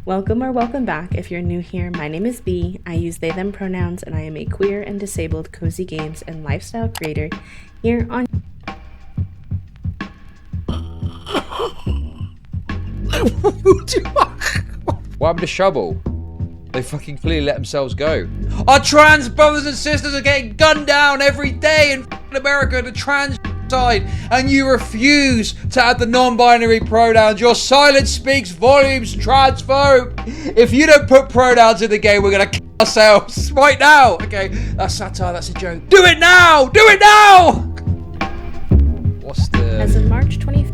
Welcome or welcome back. If you're new here, my name is B. I use they, them pronouns, and I am a queer and disabled cozy games and lifestyle creator here on. What happened to Shovel? They fucking clearly let themselves go. Our trans brothers and sisters are getting gunned down every day in America, the trans side, and you refuse to add the non-binary pronouns. Your silence speaks volumes, transphobe. If you don't put pronouns in the game, we're gonna kill ourselves right now. Okay, that's satire, that's a joke. Do it now! Do it now! What's the... As of March 25th.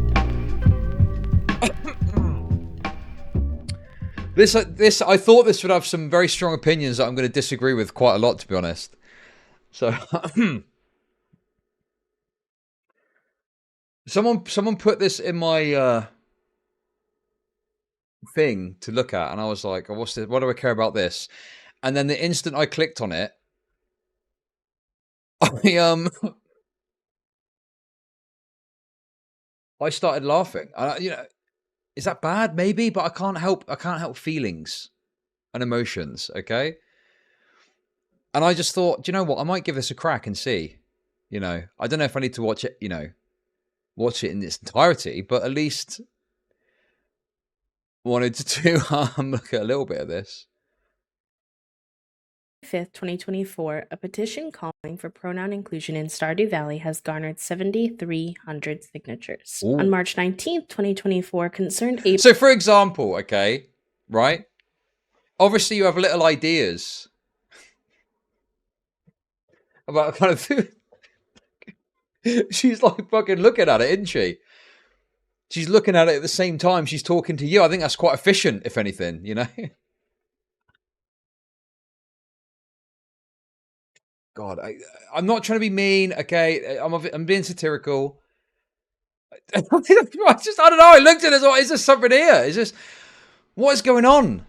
This, I thought this would have some very strong opinions that I'm going to disagree with quite a lot, to be honest. So, someone put this in my thing to look at, and I was like, oh, what's this? What do I care about this? And then the instant I clicked on it, I started laughing. Is that bad? Maybe, but I can't help feelings and emotions, okay? And I just thought, do you know what? I might give this a crack and see. I don't know if I need to watch it, watch it in its entirety, but at least wanted to look at a little bit of this. 5th, 2024, a petition calling for pronoun inclusion in Stardew Valley has garnered 7,300 signatures. Ooh. On March 19th, 2024, concerned ape... So, for example, okay, right? Obviously, you have little ideas about kind of... She's like fucking looking at it, isn't she? She's looking at it at the same time she's talking to you. I think that's quite efficient, if anything, God, I'm not trying to be mean, okay? I'm being satirical. I don't know. I looked at it as, is there something here? What is going on?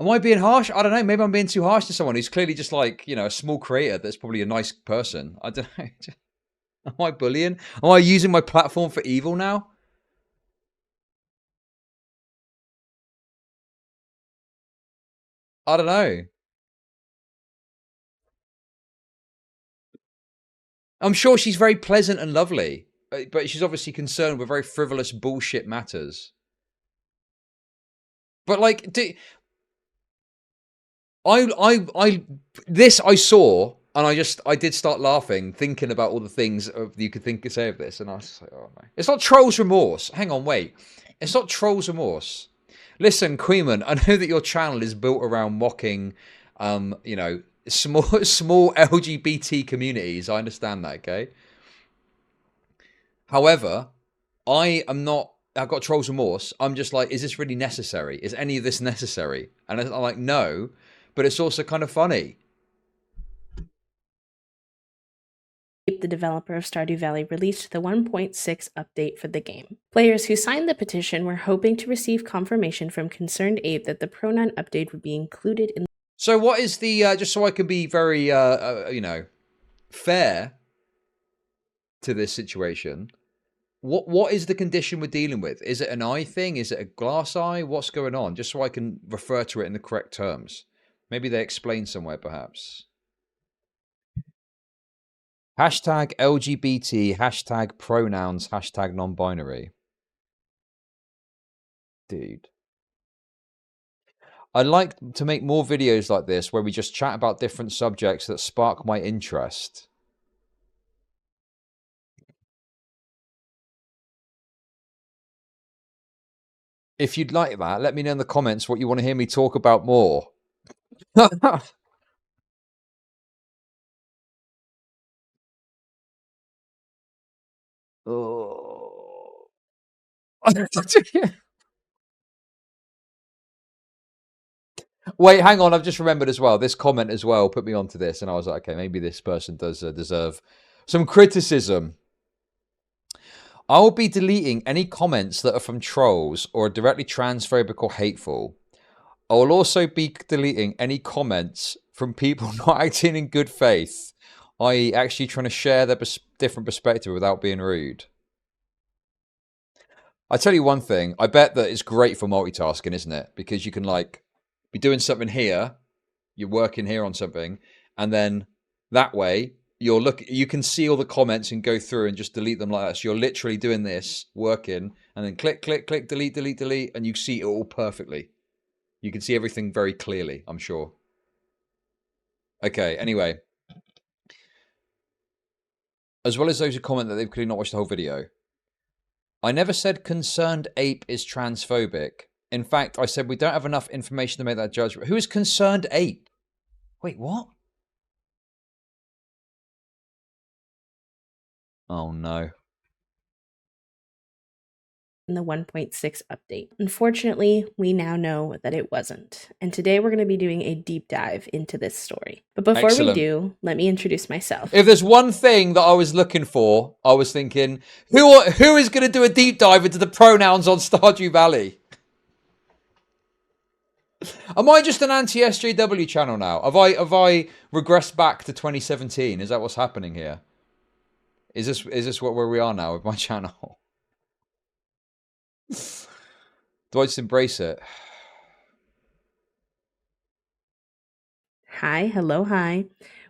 Am I being harsh? I don't know. Maybe I'm being too harsh to someone who's clearly just like, a small creator that's probably a nice person. I don't know. Am I bullying? Am I using my platform for evil now? I don't know. I'm sure she's very pleasant and lovely, but she's obviously concerned with very frivolous bullshit matters. But like, this I saw, and I did start laughing, thinking about all the things you could say of this, and I was just like, oh no, it's not trolls remorse. Hang on, wait, it's not trolls remorse. Listen, Queeman, I know that your channel is built around mocking, small LGBT communities. I understand that, okay? However, I've got trolls remorse. I'm just like, is this really necessary? Is any of this necessary? And I'm like, no, but it's also kind of funny. The developer of Stardew Valley released the 1.6 update for the game. Players who signed the petition were hoping to receive confirmation from Concerned Ape that the pronoun update would be included in... So what is the, just so I can be very, fair to this situation, what is the condition we're dealing with? Is it an eye thing? Is it a glass eye? What's going on? Just so I can refer to it in the correct terms. Maybe they explain somewhere, perhaps. Hashtag LGBT, hashtag pronouns, hashtag non-binary. Dude. I'd like to make more videos like this where we just chat about different subjects that spark my interest. If you'd like that, let me know in the comments what you want to hear me talk about more. Oh. Wait, hang on. I've just remembered as well. This comment as well put me onto this, and I was like, okay, maybe this person does deserve some criticism. I will be deleting any comments that are from trolls or are directly transphobic or hateful. I will also be deleting any comments from people not acting in good faith, i.e. actually trying to share their different perspective without being rude. I tell you one thing. I bet that it's great for multitasking, isn't it? Because you can like be doing something here, you're working here on something, and then that way you can see all the comments and go through and just delete them like that. So you're literally doing this, working, and then click, click, click, delete, delete, delete, and you see it all perfectly. You can see everything very clearly, I'm sure. Okay, anyway. As well as those who comment that they've clearly not watched the whole video. I never said Concerned Ape is transphobic. In fact, I said we don't have enough information to make that judgment. Who is Concerned Ape? Wait, what? Oh, no. In the 1.6 update. Unfortunately, we now know that it wasn't. And today we're going to be doing a deep dive into this story. But before we do, let me introduce myself. If there's one thing that I was looking for, I was thinking, who is going to do a deep dive into the pronouns on Stardew Valley? Am I just an anti-SJW channel now? Have I regressed back to 2017? Is that what's happening here? Is this where we are now with my channel? Do I just embrace it? Hi, hello, hi.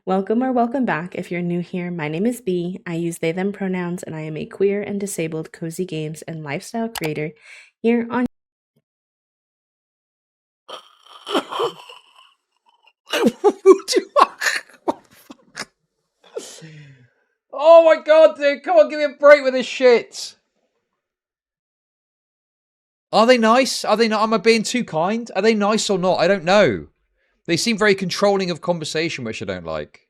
Welcome or welcome back if you're new here. My name is B. I use they, them pronouns, and I am a queer and disabled cozy games and lifestyle creator here on... Oh my god, dude. Come on, give me a break with this shit. Are they nice? Are they not? Am I being too kind? Are they nice or not? I don't know. They seem very controlling of conversation, which I don't like.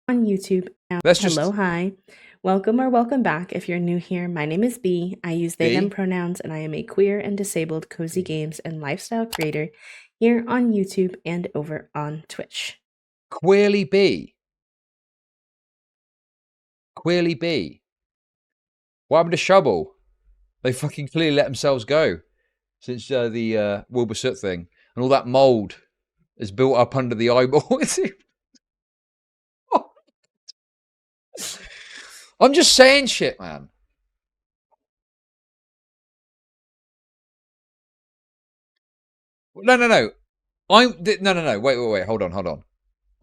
On YouTube. Hello, hi. Welcome or welcome back if you're new here. My name is B. I use they, them pronouns, and I am a queer and disabled cozy games and lifestyle creator here on YouTube and over on Twitch. Queerly B. Queerly B. What happened to Shovel? They fucking clearly let themselves go since the Wilbur Soot thing. And all that mould is built up under the eyeball. I'm just saying shit, man. No. No. Wait. Hold on.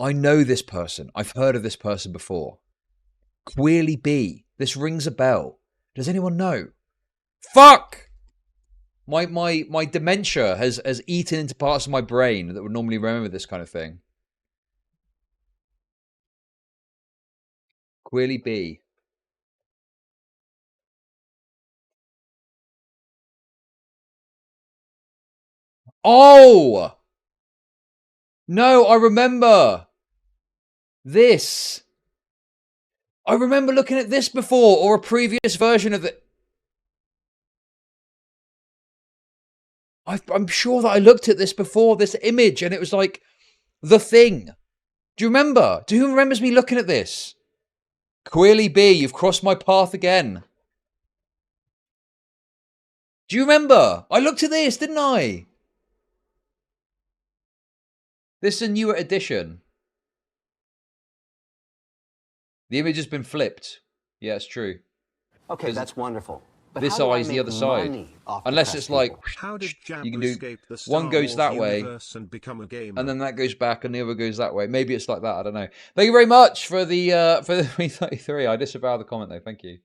I know this person. I've heard of this person before. Queerly B. This rings a bell. Does anyone know? Fuck! My dementia has eaten into parts of my brain that would normally remember this kind of thing. Queerly B. Oh! No, I remember. This. I remember looking at this before, or a previous version of it. I'm sure that I looked at this before, this image, and it was like the thing. Do you remember? Do who remembers me looking at this? Queerly B, you've crossed my path again. Do you remember? I looked at this, didn't I? This is a newer edition. The image has been flipped. Yeah, it's true. Okay, that's wonderful. But this eye is the other side. Unless it's like, you can do, one goes that way, and then that goes back, and the other goes that way. Maybe it's like that, I don't know. Thank you very much for the 333. I disavow the comment though, thank you.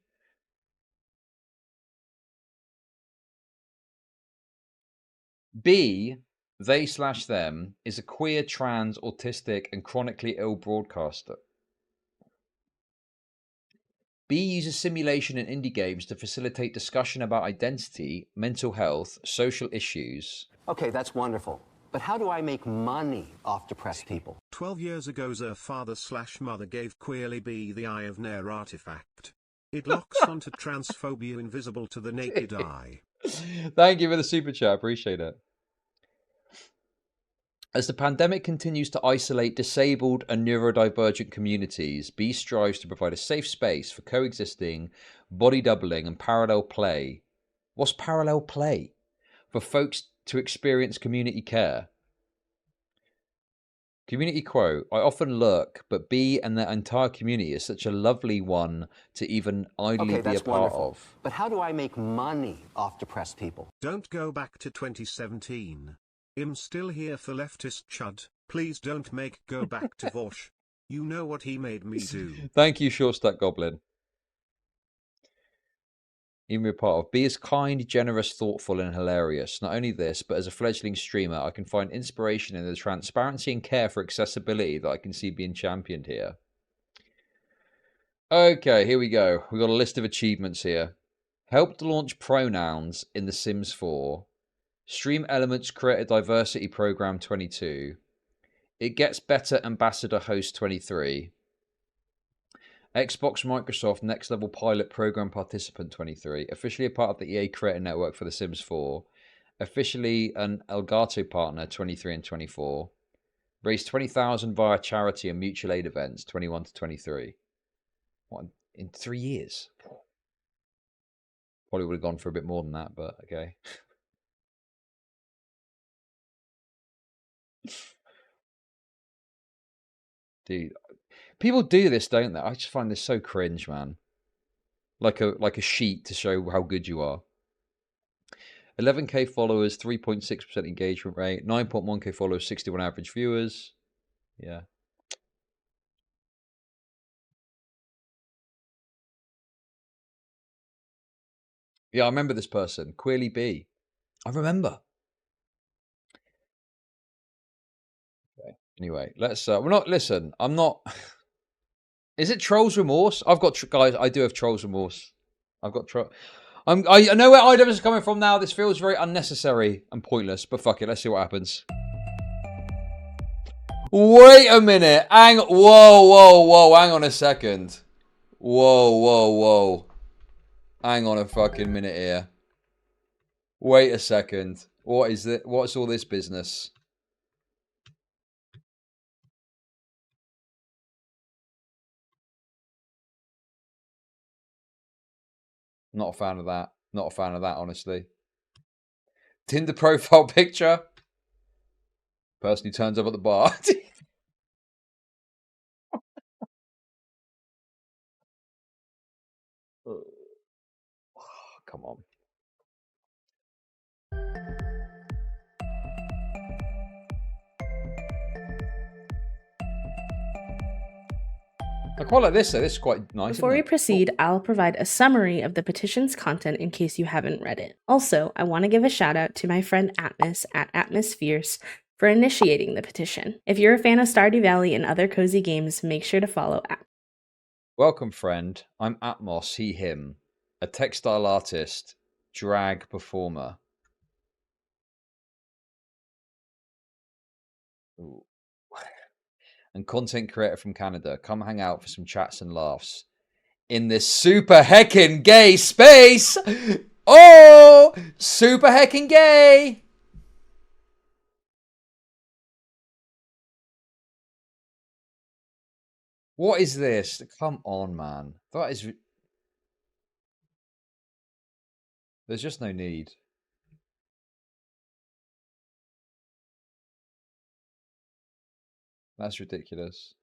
B, they/them, is a queer, trans, autistic, and chronically ill broadcaster. B uses simulation in indie games to facilitate discussion about identity, mental health, social issues. Okay, that's wonderful. But how do I make money off depressed people? 12 years ago, their father/mother gave Queerly B the Eye of Nair artifact. It locks onto transphobia invisible to the naked eye. Thank you for the super chat. Appreciate it. As the pandemic continues to isolate disabled and neurodivergent communities, B strives to provide a safe space for coexisting, body doubling, and parallel play. What's parallel play? For folks to experience community care. Community quote, I often lurk, but B and the entire community is such a lovely one to even idly Okay, be a that's part wonderful. of. But how do I make money off depressed people? Don't go back to 2017. I'm still here for leftist chud. Please don't make go back to Vosh. You know what he made me do. Thank you, Shortstack Goblin. Even be a part of. B is kind, generous, thoughtful, and hilarious. Not only this, but as a fledgling streamer, I can find inspiration in the transparency and care for accessibility that I can see being championed here. Okay, here we go. We've got a list of achievements here. Helped launch pronouns in The Sims 4. Stream Elements Creator Diversity Program 22. It Gets Better Ambassador Host 23. Xbox Microsoft Next Level Pilot Program Participant 23. Officially a part of the EA Creator Network for The Sims 4. Officially an Elgato partner 23 and 24. Raised 20,000 via charity and mutual aid events 21 to 23. What, in 3 years? Probably would have gone for a bit more than that, but okay. Dude, people do this, don't they? I just find this so cringe, man. Like a sheet to show how good you are. 11k followers, 3.6% engagement rate, 9.1k followers, 61 average viewers. Yeah. Yeah, I remember this person. Queerly B. I remember. Okay. Anyway, let's we're not listen, I'm not Is it trolls remorse? I've got guys, I do have trolls remorse. I've got I know where IDM is coming from now. This feels very unnecessary and pointless, but fuck it, let's see what happens. Wait a minute. Whoa, hang on a second. Whoa. Hang on a fucking minute here. Wait a second. What is it? What's all this business? Not a fan of that. Not a fan of that, honestly. Tinder profile picture. Person who turns up at the bar. Come on. I quite like this, though. This is quite nice. Before we proceed, I'll provide a summary of the petition's content in case you haven't read it. Also, I want to give a shout out to my friend Atmos at Atmosfierce for initiating the petition. If you're a fan of Stardew Valley and other cozy games, make sure to follow Atmos. Welcome, friend. I'm Atmos, he, him, a textile artist, drag performer. Ooh. And content creator from Canada. Come hang out for some chats and laughs in this super heckin' gay space. Oh, super heckin' gay. What is this? Come on, man. That is... There's just no need. That's ridiculous.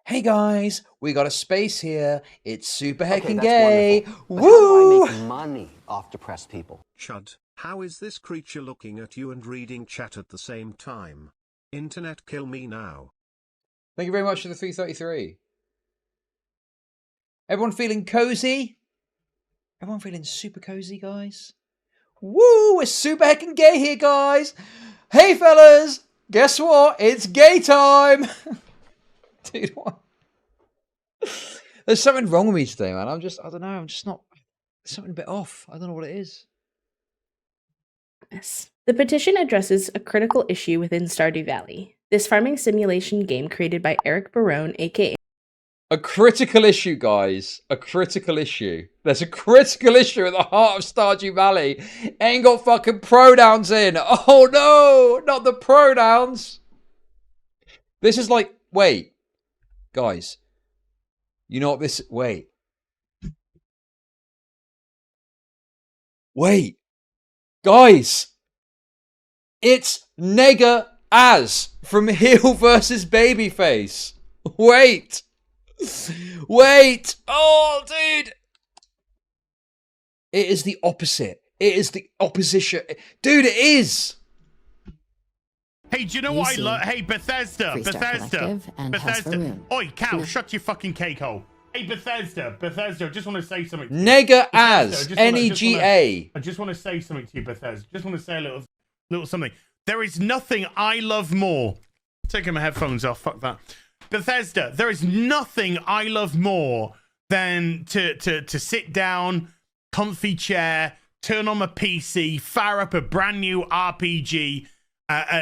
Hey guys, we got a space here. It's super heckin' gay. Woo! How do I make money off depressed people? Chud, how is this creature looking at you and reading chat at the same time? Internet, kill me now. Thank you very much for the 333. Everyone feeling cozy? Everyone feeling super cozy, guys? Woo! We're super heckin' gay here, guys. Hey, fellas. Guess what? It's gay time. Dude, what? There's something wrong with me today, man. I don't know. I'm just not... There's something a bit off. I don't know what it is. The petition addresses a critical issue within Stardew Valley. This farming simulation game created by Eric Barone, aka... A critical issue, guys. A critical issue. There's a critical issue at the heart of Stardew Valley. Ain't got fucking pronouns in. Oh no! Not the pronouns! This is like... Wait. Guys. You know what this... Wait. Wait. Guys. It's negativity. as from heel versus babyface. Wait. Wait. Oh, dude. It is the opposite. It is the opposition. Dude, it is. Hey, do you know what I love? Hey, Bethesda. Oi, cow, shut your fucking cake hole. Hey, Bethesda, I just want to say something. Nega as NEGA. I just want to say something to you, Bethesda. Just want to say a little something. There is nothing I love more. Taking my headphones off. Fuck that. Bethesda. There is nothing I love more than to sit down, comfy chair, turn on my PC, fire up a brand new RPG.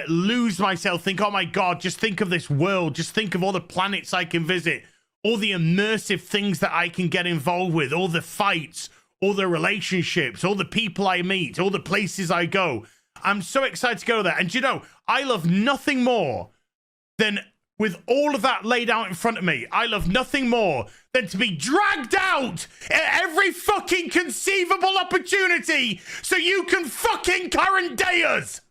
Lose myself, think, oh my God, just think of this world. Just think of all the planets I can visit, all the immersive things that I can get involved with, all the fights, all the relationships, all the people I meet, all the places I go. I'm so excited to go there. And you know, I love nothing more than, with all of that laid out in front of me, I love nothing more than to be dragged out at every fucking conceivable opportunity so you can fucking current day us.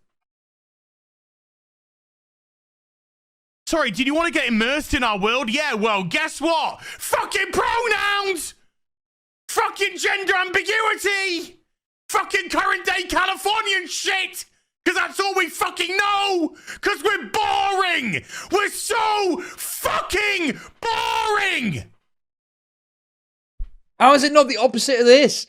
Sorry, did you want to get immersed in our world? Yeah, well, guess what? Fucking pronouns! Fucking gender ambiguity! Fucking current day Californian shit! Because that's all we fucking know! Because we're boring! We're so fucking boring! How is it not the opposite of this?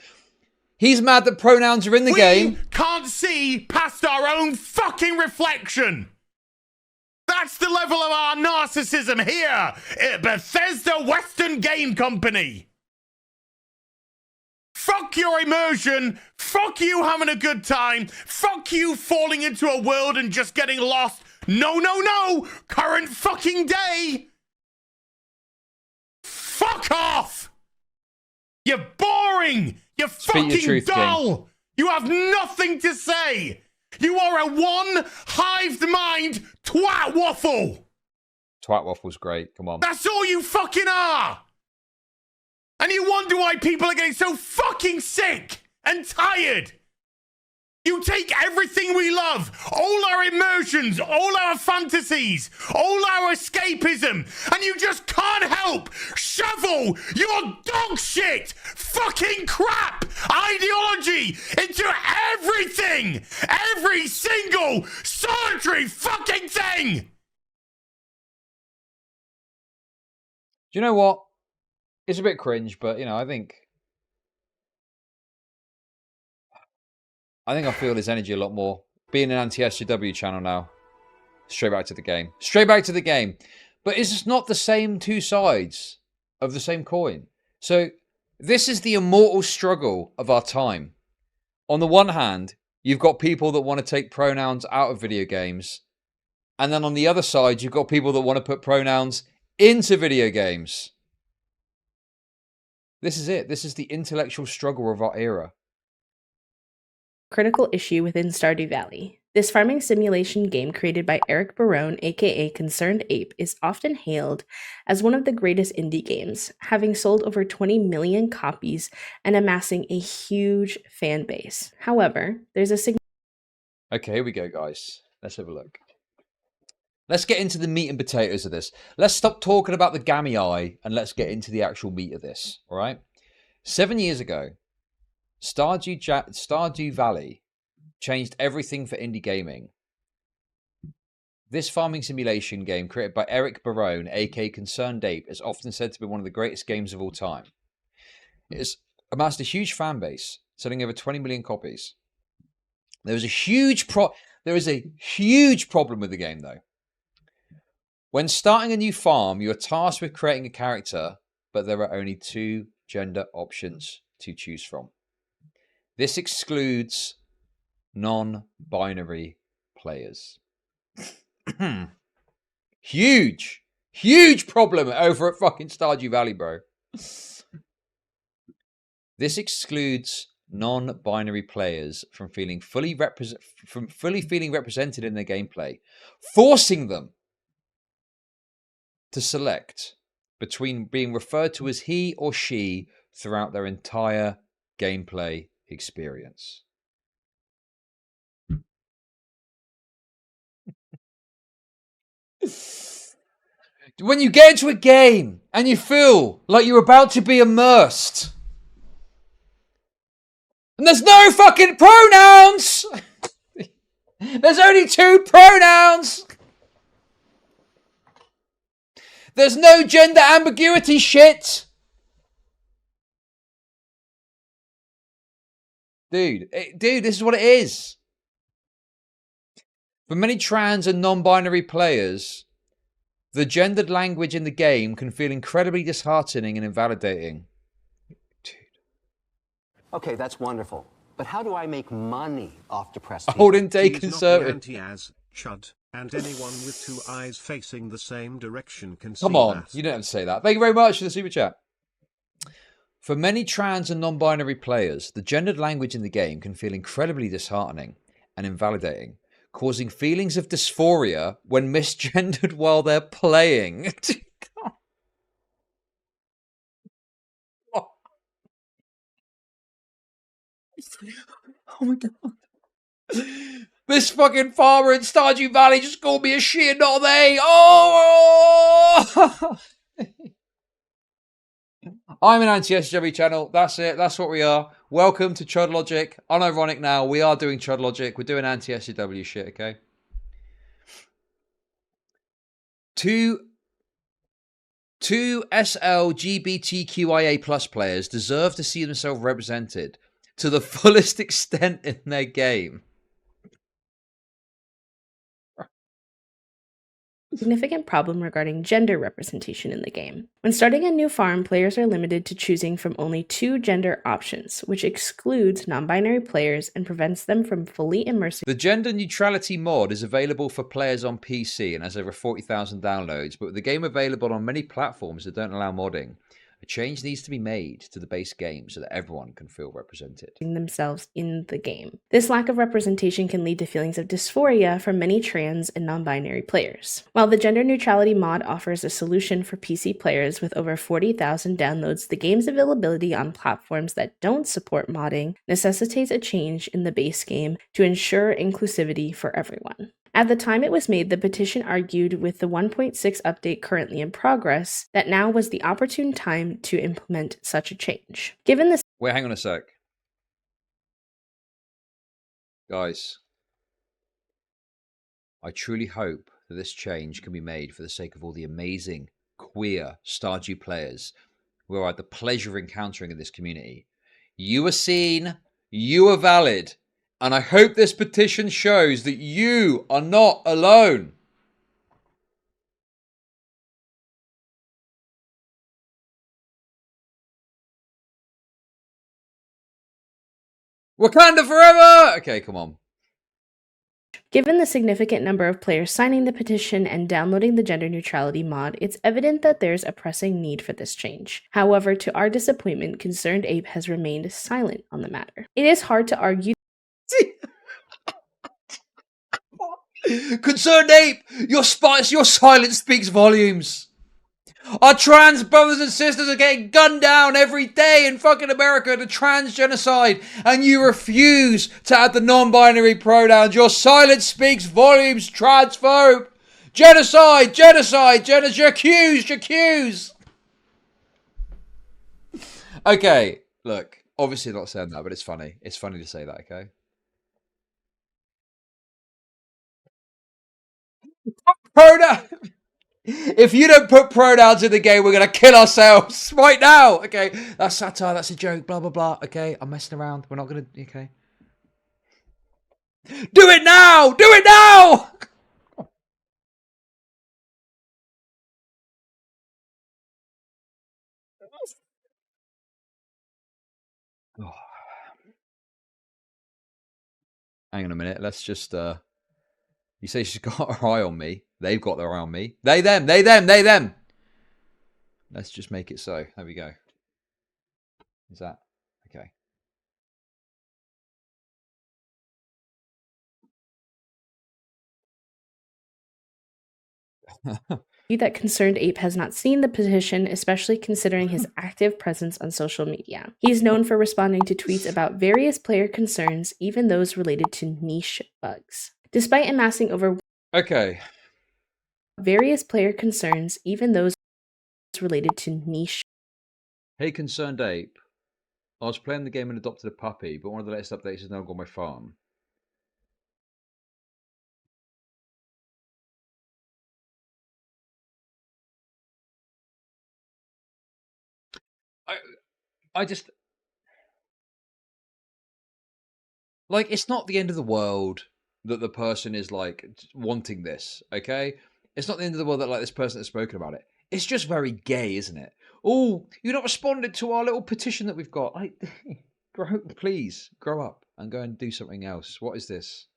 He's mad that pronouns are in the game. We can't see past our own fucking reflection! That's the level of our narcissism here at Bethesda Western Game Company. Fuck your immersion. Fuck you having a good time. Fuck you falling into a world and just getting lost. No, no, no. Current fucking day. Fuck off. You're boring. You're fucking dull. King. You have nothing to say. You are a one-hived mind twat waffle. Twat waffle's great. Come on. That's all you fucking are. And you wonder why people are getting so fucking sick and tired. You take everything we love, all our immersions, all our fantasies, all our escapism, and you just can't help shovel your dog shit, fucking crap ideology into everything, every single solitary fucking thing. Do you know what? It's a bit cringe, but, you know, I think I feel his energy a lot more. Being an anti-SJW channel now. Straight back to the game. Straight back to the game. But it's just not the same two sides of the same coin. So this is the immortal struggle of our time. On the one hand, you've got people that want to take pronouns out of video games. And then on the other side, you've got people that want to put pronouns into video games. This is it. This is the intellectual struggle of our era. Critical issue within Stardew Valley. This farming simulation game created by Eric Barone, aka Concerned Ape, is often hailed as one of the greatest indie games, having sold over 20 million copies and amassing a huge fan base. However, there's a Okay, here we go, guys. Let's have a look. Let's get into the meat and potatoes of this. Let's stop talking about the gammy eye and let's get into the actual meat of this, all right? 7 years ago, Stardew Valley changed everything for indie gaming. This farming simulation game, created by Eric Barone, aka Concerned Ape, is often said to be one of the greatest games of all time. It has amassed a huge fan base, selling over 20 million copies. There is a huge problem with the game, though. When starting a new farm, you are tasked with creating a character, but there are only 2 gender options to choose from. This excludes non-binary players. Huge problem over at fucking Stardew Valley, bro. This excludes non-binary players from feeling fully represented in their gameplay, forcing them to select between being referred to as he or she throughout their entire gameplay experience. When you get into a game and you feel like you're about to be immersed, and there's no fucking pronouns! There's only 2 pronouns! There's no gender ambiguity shit! Dude, this is what it is. For many trans and non-binary players, the gendered language in the game can feel incredibly disheartening and invalidating. Dude. Okay, that's wonderful. But how do I make money off depressed people? Hold and take He's conservative. not the anti-as, Chud, and anyone with 2 eyes facing the same direction can see Come on, that. you don't have to say that. Thank you very much for the super chat. For many trans and non-binary players, the gendered language in the game can feel incredibly disheartening and invalidating, causing feelings of dysphoria when misgendered while they're playing. Oh my god. This fucking farmer in Stardew Valley just called me a she and not a they. Oh! I'm an anti-SJW channel. That's it. That's what we are. Welcome to Chudlogic. Unironic now. We are doing Chudlogic. We're doing anti-SJW shit, okay? Two SLGBTQIA plus players deserve to see themselves represented to the fullest extent in their game. Significant problem regarding gender representation in the game. When starting a new farm, players are limited to choosing from only 2 gender options, which excludes non-binary players and prevents them from fully immersing. The gender neutrality mod is available for players on PC and has over 40,000 downloads, but with the game available on many platforms that don't allow modding, a change needs to be made to the base game so that everyone can feel represented. Themselves in the game. This lack of representation can lead to feelings of dysphoria for many trans and non-binary players. While the gender neutrality mod offers a solution for PC players with over 40,000 downloads, the game's availability on platforms that don't support modding necessitates a change in the base game to ensure inclusivity for everyone. At the time it was made, the petition argued with the 1.6 update currently in progress that now was the opportune time to implement such a change. Given the Wait, hang on a sec. Guys, I truly hope that this change can be made for the sake of all the amazing queer Stardew players who I had the pleasure of encountering in this community. You are seen, you are valid, and I hope this petition shows that you are not alone. Wakanda forever! Okay, come on. Given the significant number of players signing the petition and downloading the gender neutrality mod, it's evident that there's a pressing need for this change. However, to our disappointment, Concerned Ape has remained silent on the matter. It is hard to argue Concerned Ape, your silence speaks volumes. Our trans brothers and sisters are getting gunned down every day in fucking America to trans genocide, and you refuse to add the non-binary pronouns. Your silence speaks volumes, transphobe. Genocide, j'accuse. Okay, look, obviously not saying that, but it's funny. It's funny to say that, okay? Pronoun. If you don't put pronouns in the game, we're going to kill ourselves right now. Okay, that's satire. That's a joke. Blah, blah, blah. Okay, I'm messing around. We're not going to... Okay. Do it now! Do it now! Oh. Hang on a minute. Let's just... You say she's got her eye on me. They've got their eye on me. They, them. Let's just make it so. There we go. Is that... Okay. that Concerned Ape has not seen the petition, especially considering his active presence on social media. He's known for responding to tweets about various player concerns, even those related to niche bugs. Despite amassing over... Okay. various player concerns, even those related to niche Hey, Concerned Ape. I was playing the game and adopted a puppy, but one of the latest updates has now gone my farm. I just... Like, it's not the end of the world that the person is, like, wanting this, okay? It's not the end of the world that, like, this person has spoken about it. It's just very gay, isn't it? Oh, you're not responded to our little petition that we've got. Please, grow up and go and do something else. What is this?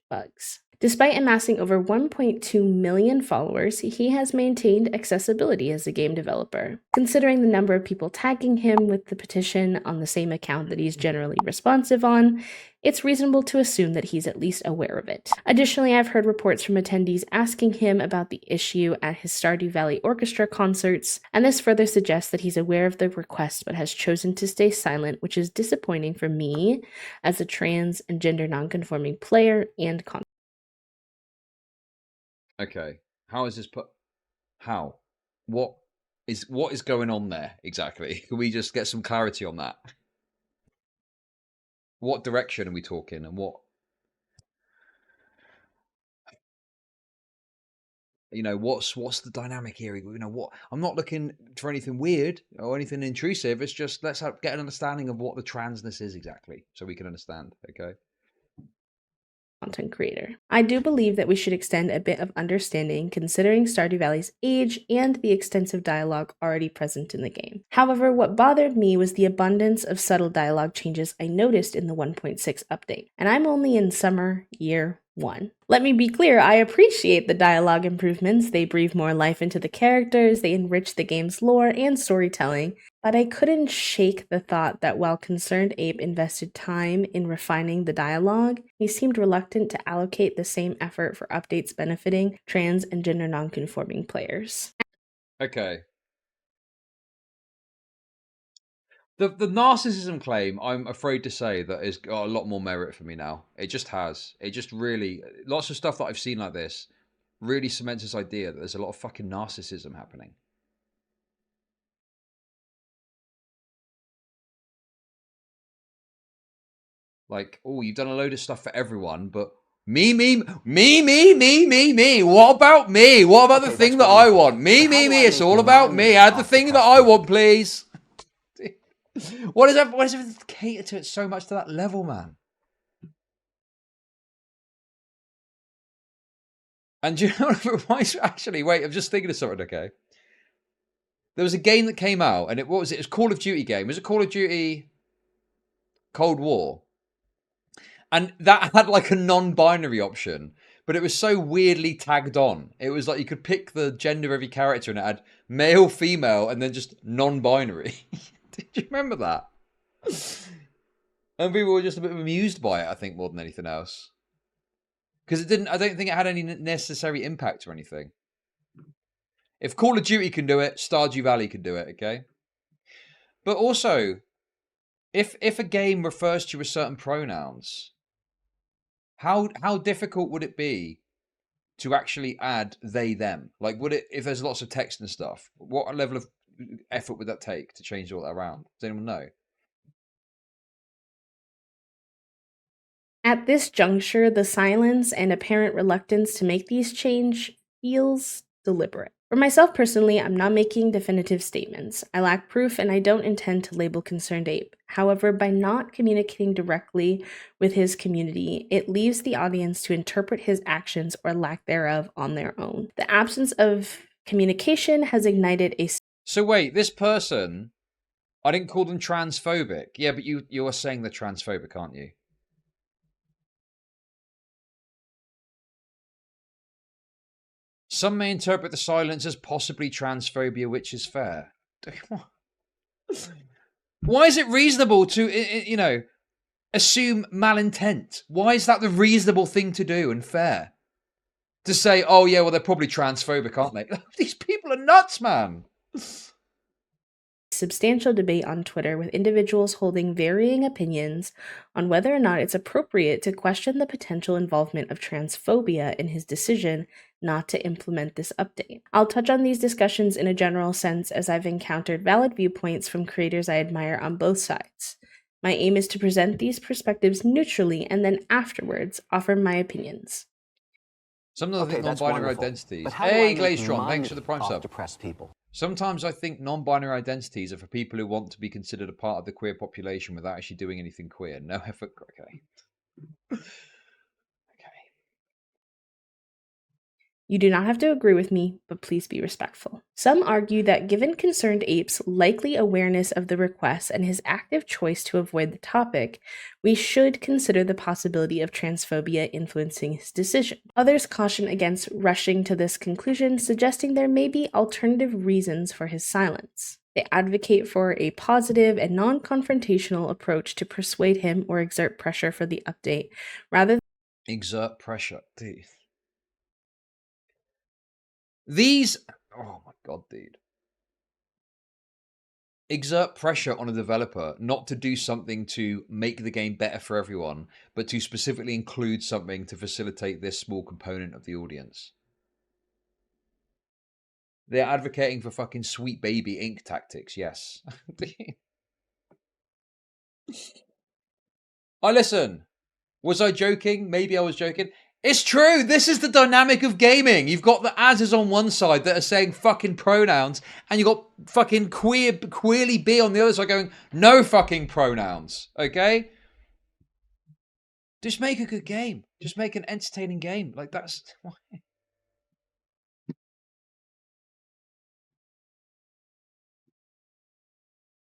bugs. Despite amassing over 1.2 million followers, he has maintained accessibility as a game developer. Considering the number of people tagging him with the petition on the same account that he's generally responsive on, it's reasonable to assume that he's at least aware of it. Additionally, I've heard reports from attendees asking him about the issue at his Stardew Valley Orchestra concerts, and this further suggests that he's aware of the request but has chosen to stay silent, which is disappointing for me as a trans and gender nonconforming player and content. Okay, how is this put? How? What is going on there exactly? Can we just get some clarity on that? What direction are we talking, and what? You know, what's the dynamic here? You know, what? I'm not looking for anything weird or anything intrusive. It's just let's get an understanding of what the transness is exactly, so we can understand. Okay. Content creator. I do believe that we should extend a bit of understanding considering Stardew Valley's age and the extensive dialogue already present in the game. However, what bothered me was the abundance of subtle dialogue changes I noticed in the 1.6 update, and I'm only in summer year 1. Let me be clear, I appreciate the dialogue improvements. They breathe more life into the characters, they enrich the game's lore and storytelling, but I couldn't shake the thought that while Concerned Ape invested time in refining the dialogue, he seemed reluctant to allocate the same effort for updates benefiting trans and gender nonconforming players. Okay. The narcissism claim, I'm afraid to say, that has got a lot more merit for me now. It just has. It just really... Lots of stuff that I've seen like this really cements this idea that there's a lot of fucking narcissism happening. Like, oh, you've done a load of stuff for everyone, but me. What about me? What about the thing that I want? Me. It's all about me. Add the thing that I want, please. What is everything cater to it so much to that level, man? And do you know what it reminds me? Actually, wait, I'm just thinking of something, okay? There was a game that came out, and what was it? It was a Call of Duty game. Was it Call of Duty Cold War? And that had like a non-binary option, but it was so weirdly tagged on. It was like you could pick the gender of every character, and it had male, female, and then just non-binary. Did you remember that? And people were just a bit amused by it, I think, more than anything else. Because it didn't, I don't think it had any necessary impact or anything. If Call of Duty can do it, Stardew Valley can do it, okay? But also, if a game refers to you with certain pronouns, how difficult would it be to actually add they, them? Like, would it, if there's lots of text and stuff, what level of effort would that take to change all that around? Does anyone know? At this juncture, the silence and apparent reluctance to make these change feels deliberate. For myself personally, I'm not making definitive statements. I lack proof and I don't intend to label Concerned Ape. However, by not communicating directly with his community, it leaves the audience to interpret his actions or lack thereof on their own. The absence of communication has ignited a... So wait, this person, I didn't call them transphobic. Yeah, but you are saying they're transphobic, aren't you? Some may interpret the silence as possibly transphobia, which is fair. Why is it reasonable to, you know, assume malintent? Why is that the reasonable thing to do and fair? To say, oh yeah, well, they're probably transphobic, aren't they? These people are nuts, man. substantial debate on Twitter with individuals holding varying opinions on whether or not it's appropriate to question the potential involvement of transphobia in his decision not to implement this update. I'll touch on these discussions in a general sense as I've encountered valid viewpoints from creators I admire on both sides. My aim is to present these perspectives neutrally and then afterwards offer my opinions. Sometimes I Okay, think that's non-binary wonderful. identities. But how do I Hey, make Glacier, thanks for money the prime off sub. depressed people? Sometimes I think non-binary identities are for people who want to be considered a part of the queer population without actually doing anything queer. No effort. Okay. Okay. You do not have to agree with me, but please be respectful. Some argue that given Concerned Ape's likely awareness of the request and his active choice to avoid the topic, we should consider the possibility of transphobia influencing his decision. Others caution against rushing to this conclusion, suggesting there may be alternative reasons for his silence. They advocate for a positive and non-confrontational approach to persuade him or exert pressure for the update, rather than Exert pressure. Dude. These... Oh my god, dude. Exert pressure on a developer not to do something to make the game better for everyone, but to specifically include something to facilitate this small component of the audience. They're advocating for fucking Sweet Baby Inc. tactics, yes. Listen. Was I joking? Maybe I was joking. It's true. This is the dynamic of gaming. You've got the asses on one side that are saying fucking pronouns, and you've got fucking queerly B on the other side going, no fucking pronouns. Okay? Just make a good game. Just make an entertaining game. Like, that's...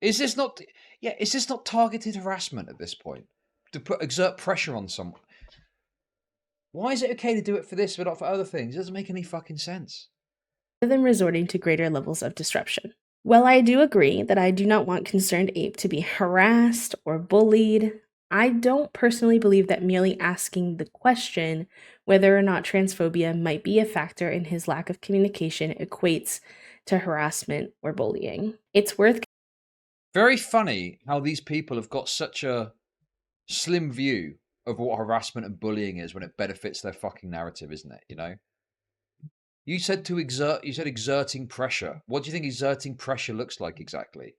Is this not... Yeah, is this not targeted harassment at this point? To exert pressure on someone? Why is it okay to do it for this but not for other things? It doesn't make any fucking sense. than resorting to greater levels of disruption. While I do agree that I do not want Concerned Ape to be harassed or bullied, I don't personally believe that merely asking the question whether or not transphobia might be a factor in his lack of communication equates to harassment or bullying. It's worth... Very funny how these people have got such a slim view of what harassment and bullying is when it benefits their fucking narrative, isn't it? You know? You said exerting pressure. What do you think exerting pressure looks like exactly?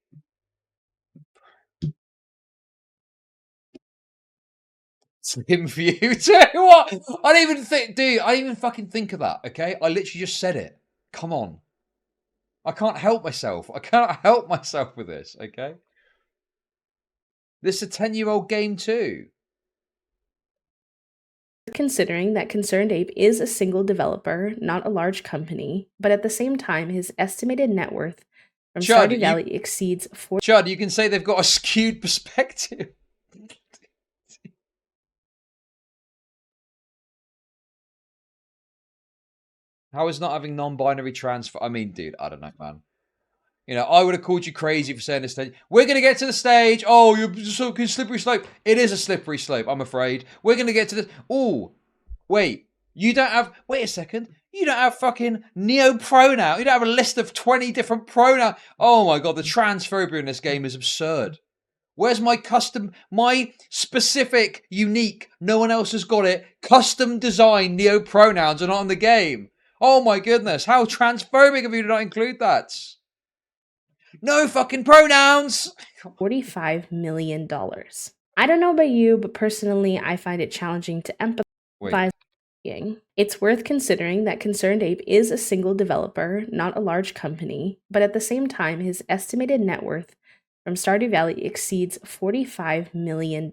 Slim view too? What? I didn't even think, dude, I didn't even fucking think of that, okay? I literally just said it. Come on. I can't help myself. I cannot help myself with this, okay? This is a 10-year-old game too. Considering that Concerned Ape is a single developer, not a large company, but at the same time, his estimated net worth from Chud, Stardew Valley exceeds Chud, you can say they've got a skewed perspective. How is not having non-binary transfer? I mean, dude, I don't know, man. You know, I would have called you crazy for saying this stage. We're going to get to the stage. Oh, you're so slippery slope. It is a slippery slope, I'm afraid. We're going to get to this. Oh, wait. You don't have... Wait a second. You don't have fucking neo-pronoun. You don't have a list of 20 different pronouns. Oh, my God. The transphobia in this game is absurd. Where's my custom... My specific, unique, no one else has got it, custom designed neo-pronouns are not in the game. Oh, my goodness. How transphobic of you to not include that? No fucking pronouns! $45 million. I don't know about you, but personally, I find it challenging to empathize with. It's worth considering that Concerned Ape is a single developer, not a large company, but at the same time, his estimated net worth from Stardew Valley exceeds $45 million.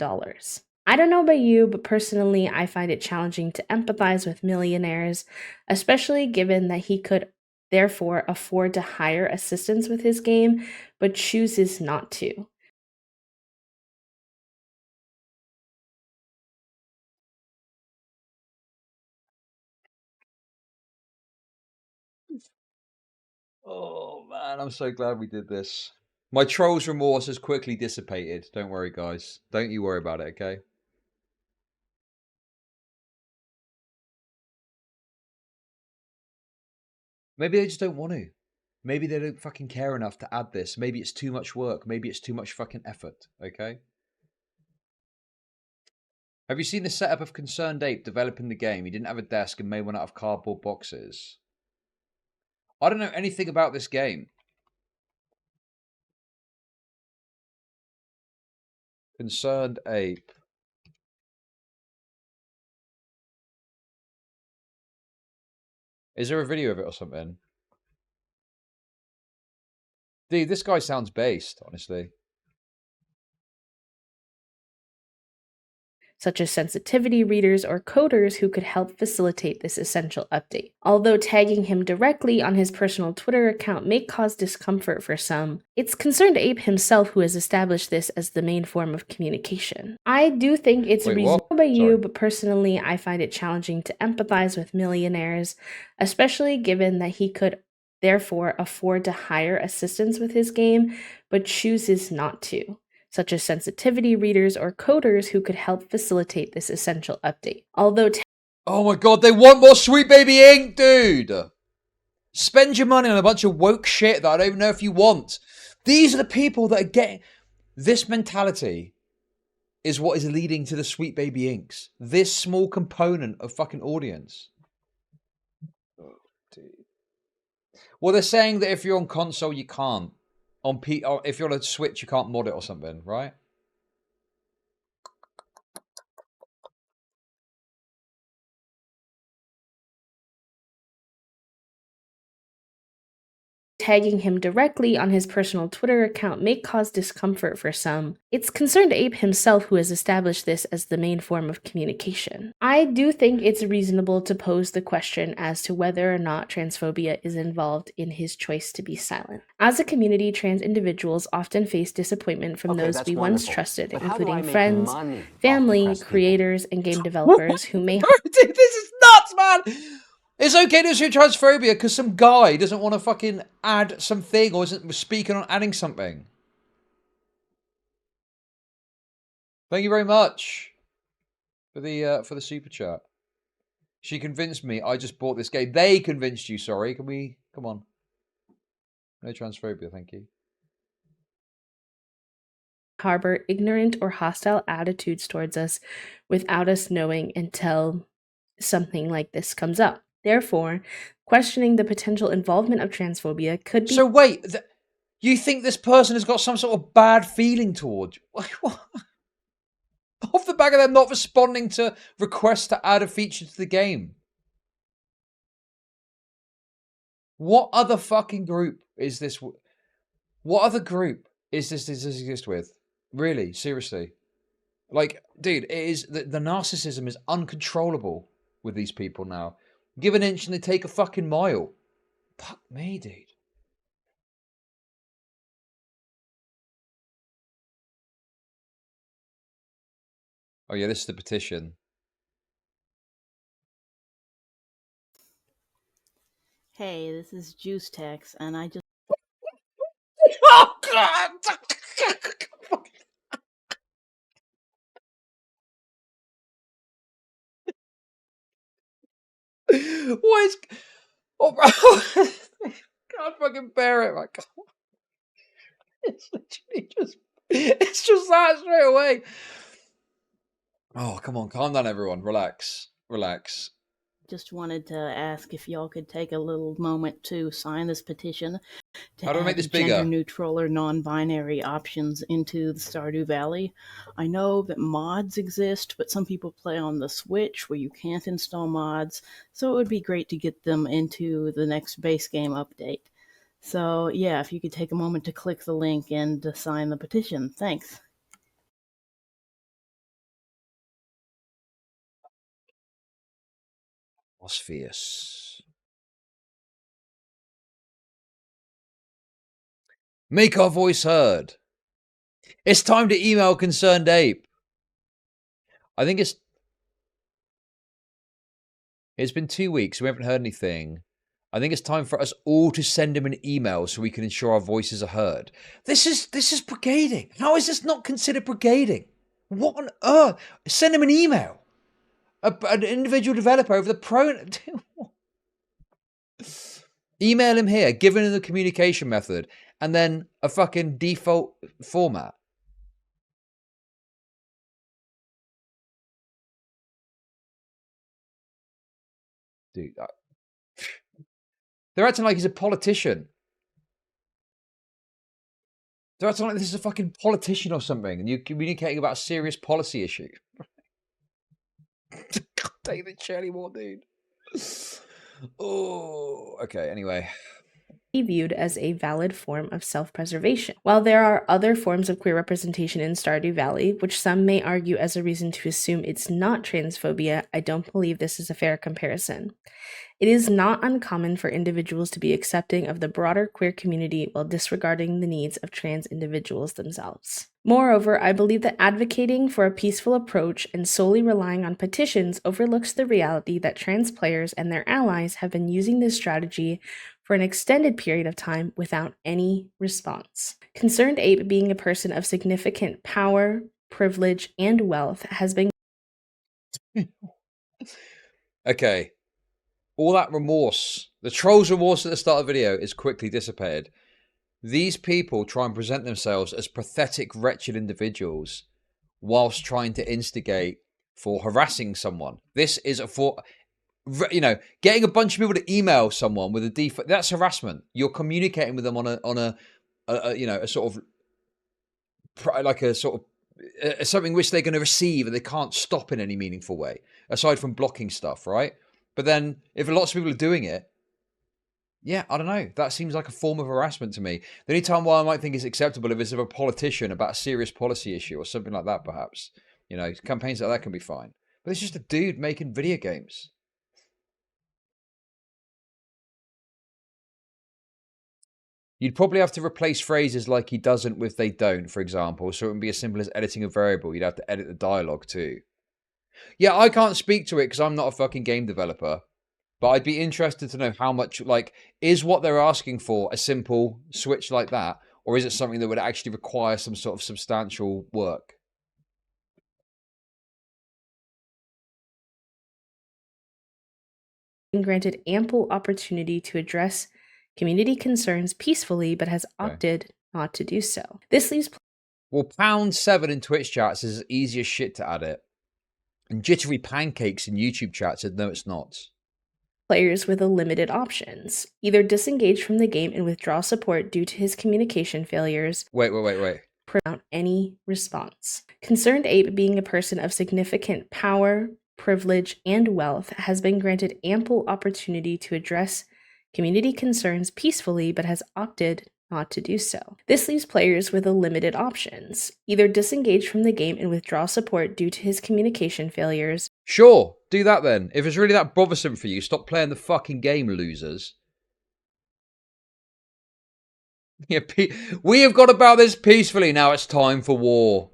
I don't know about you, but personally, I find it challenging to empathize with millionaires, especially given that he could therefore afford to hire assistants with his game, but chooses not to. Oh, man, I'm so glad we did this. My troll's remorse has quickly dissipated. Don't worry, guys. Don't you worry about it, okay? Maybe they just don't want to. Maybe they don't fucking care enough to add this. Maybe it's too much work. Maybe it's too much fucking effort. Okay? Have you seen the setup of Concerned Ape developing the game? He didn't have a desk and made one out of cardboard boxes. I don't know anything about this game. Concerned Ape. Is there a video of it or something? Dude, this guy sounds based, honestly. Such as sensitivity readers or coders who could help facilitate this essential update. Although tagging him directly on his personal Twitter account may cause discomfort for some, it's Concerned Ape himself who has established this as the main form of communication. I do think it's reasonable by you, but personally I find it challenging to empathize with millionaires, especially given that he could therefore afford to hire assistants with his game, but chooses not to, such as sensitivity readers or coders who could help facilitate this essential update. Although oh my god, they want more Sweet Baby Ink, dude! Spend your money on a bunch of woke shit that I don't even know if you want. These are the people that are getting... This mentality is what is leading to the Sweet Baby Inks. This small component of fucking audience. Oh, dude. Well, they're saying that if you're on console, you can't. If you're on a Switch, you can't mod it or something, right? tagging him directly on his personal Twitter account may cause discomfort for some, it's Concerned Ape himself who has established this as the main form of communication. I do think it's reasonable to pose the question as to whether or not transphobia is involved in his choice to be silent. As a community, trans individuals often face disappointment from those we once trusted, including friends, family, creators, and game developers who may... Dude, this is nuts, man! It's okay to assume transphobia because some guy doesn't want to fucking add something or isn't speaking on adding something. Thank you very much for the super chat. She convinced me. I just bought this game. They convinced you. Sorry. Can we come on? No transphobia. Thank you. Harbor ignorant or hostile attitudes towards us without us knowing until something like this comes up. Therefore, questioning the potential involvement of transphobia could be... So wait, you think this person has got some sort of bad feeling towards you? What? Off the back of them not responding to requests to add a feature to the game. What other fucking group is this? What other group does this exist with? Really? Seriously? Like, dude, it is the narcissism is uncontrollable with these people now. Give an inch and they take a fucking mile. Fuck me, dude. Oh yeah, this is the petition. Hey, this is Juice Tex, and I just... Oh, God! What is... Oh, bro. Can't fucking bear it, my God. It's literally just... It's just that straight away. Oh, come on. Calm down, everyone. Relax. Relax. Just wanted to ask if y'all could take a little moment to sign this petition to How do I make this add bigger? gender-neutral or non-binary options into the Stardew Valley. I know that mods exist, but some people play on the Switch where you can't install mods, so it would be great to get them into the next base game update. So, yeah, if you could take a moment to click the link and to sign the petition. Thanks. Fierce. Make our voice heard. It's time to email Concerned Ape. I think it's been 2 weeks. We haven't heard anything. I think it's time for us all to send him an email so we can ensure our voices are heard. This is brigading. How is this not considered brigading? What on earth? Send him an email. An individual developer over the PRONOUN. Email him here, give him the communication method, and then a fucking default format. Dude, they're acting like he's a politician. They're acting like this is a fucking politician or something, and you're communicating about a serious policy issue. God, take the cherry more, dude. Oh, okay, anyway. Be viewed as a valid form of self-preservation. While there are other forms of queer representation in Stardew Valley, which some may argue as a reason to assume it's not transphobia, I don't believe this is a fair comparison. It is not uncommon for individuals to be accepting of the broader queer community while disregarding the needs of trans individuals themselves. Moreover, I believe that advocating for a peaceful approach and solely relying on petitions overlooks the reality that trans players and their allies have been using this strategy for an extended period of time without any response. Concerned Ape, being a person of significant power, privilege, and wealth, has been... Okay. All that remorse, the troll's remorse at the start of the video is quickly dissipated. These people try and present themselves as pathetic, wretched individuals whilst trying to instigate for harassing someone. This is getting a bunch of people to email someone with a default, that's harassment. You're communicating with them on a sort of something which they're going to receive and they can't stop in any meaningful way, aside from blocking stuff, right? But then, if lots of people are doing it, yeah, I don't know. That seems like a form of harassment to me. The only time why I might think it's acceptable if it's of a politician about a serious policy issue or something like that, perhaps. Campaigns like that can be fine. But it's just a dude making video games. You'd probably have to replace phrases like he doesn't with they don't, for example, so it wouldn't be as simple as editing a variable. You'd have to edit the dialogue too. Yeah, I can't speak to it because I'm not a fucking game developer. But I'd be interested to know how much, is what they're asking for a simple switch like that? Or is it something that would actually require some sort of substantial work? Granted ample opportunity to address community concerns peacefully, but has opted not to do so. This leaves... Well, #7 in Twitch chats is easy as shit to add it. And Jittery Pancakes in YouTube chat said, no, it's not. Players with a limited options. Either disengage from the game and withdraw support due to his communication failures. Wait. Without any response. Concerned Ape, being a person of significant power, privilege, and wealth, has been granted ample opportunity to address community concerns peacefully, but has opted not to do so. This leaves players with a limited options. Either disengage from the game and withdraw support due to his communication failures. Sure, do that then. If it's really that bothersome for you, stop playing the fucking game, losers. Yeah, we have got about this peacefully, now it's time for war.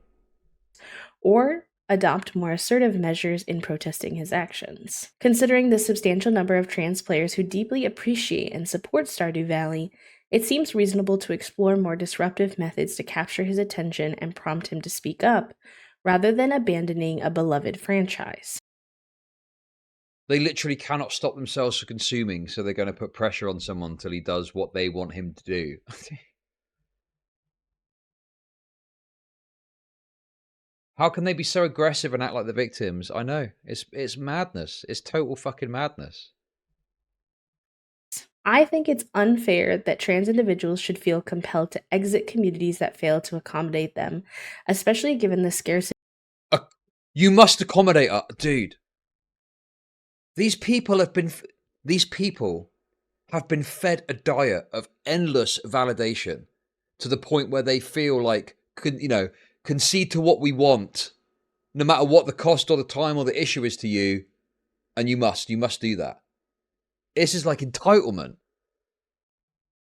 Or adopt more assertive measures in protesting his actions. Considering the substantial number of trans players who deeply appreciate and support Stardew Valley, it seems reasonable to explore more disruptive methods to capture his attention and prompt him to speak up, rather than abandoning a beloved franchise. They literally cannot stop themselves from consuming, so they're going to put pressure on someone until he does what they want him to do. How can they be so aggressive and act like the victims? I know. It's madness. It's total fucking madness. I think it's unfair that trans individuals should feel compelled to exit communities that fail to accommodate them, especially given the scarcity. You must accommodate us, dude. These people have been fed a diet of endless validation to the point where they feel like, concede to what we want, no matter what the cost or the time or the issue is to you, and you must do that. This is like entitlement.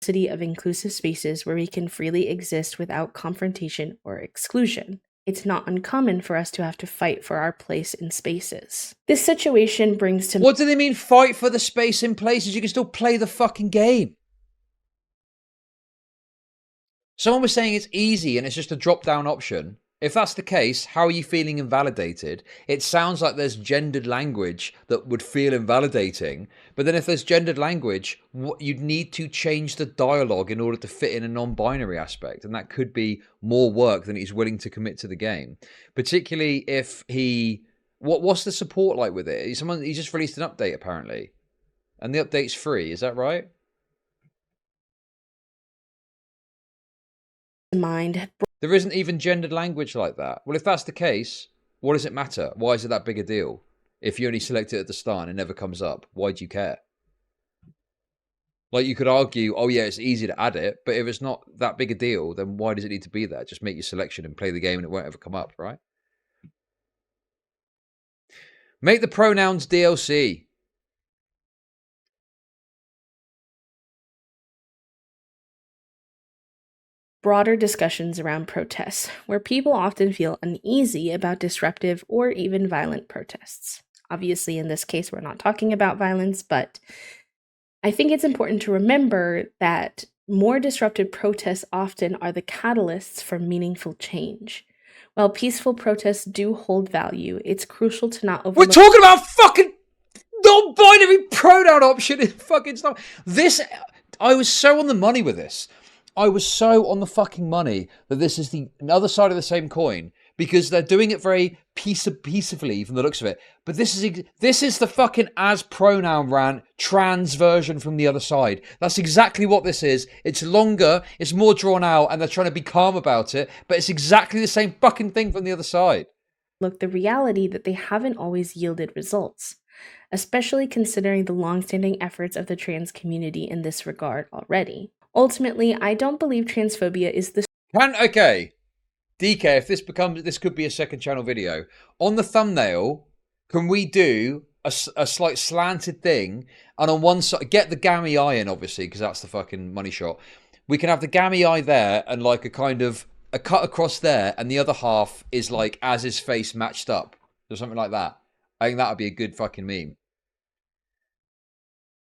Of inclusive spaces where we can freely exist without confrontation or exclusion. It's not uncommon for us to have to fight for our place in spaces. This situation brings to... What do they mean, fight for the space in places? You can still play the fucking game. Someone was saying it's easy and it's just a drop-down option. If that's the case, how are you feeling invalidated? It sounds like there's gendered language that would feel invalidating. But then if there's gendered language, you'd need to change the dialogue in order to fit in a non-binary aspect. And that could be more work than he's willing to commit to the game. Particularly if he... What's the support like with it? He just released an update, apparently. And the update's free, is that right? Mind. There isn't even gendered language like that. Well, if that's the case, what does it matter? Why is it that big a deal? If you only select it at the start and it never comes up, why do you care? Like, you could argue, oh yeah, it's easy to add it, but if it's not that big a deal, then why does it need to be there? Just make your selection and play the game and it won't ever come up, right? Make the pronouns DLC. Broader discussions around protests, where people often feel uneasy about disruptive or even violent protests. Obviously, in this case, we're not talking about violence, but I think it's important to remember that more disruptive protests often are the catalysts for meaningful change. While peaceful protests do hold value, it's crucial to not overlook. We're talking about fucking non-binary pronoun option in fucking stuff. I was so on the money with this. I was so on the fucking money that this is the other side of the same coin, because they're doing it very peacefully from the looks of it. But this is the fucking as pronoun rant trans version from the other side. That's exactly what this is. It's longer, it's more drawn out, and they're trying to be calm about it, but it's exactly the same fucking thing from the other side. Look, the reality that they haven't always yielded results, especially considering the long-standing efforts of the trans community in this regard already. Ultimately, I don't believe transphobia is the... Okay. DK, if this could be a second channel video. On the thumbnail, can we do a slight slanted thing? And on one side, get the gammy eye in, obviously, because that's the fucking money shot. We can have the gammy eye there and like a kind of a cut across there, and the other half is like as his face matched up or something like that. I think that would be a good fucking meme.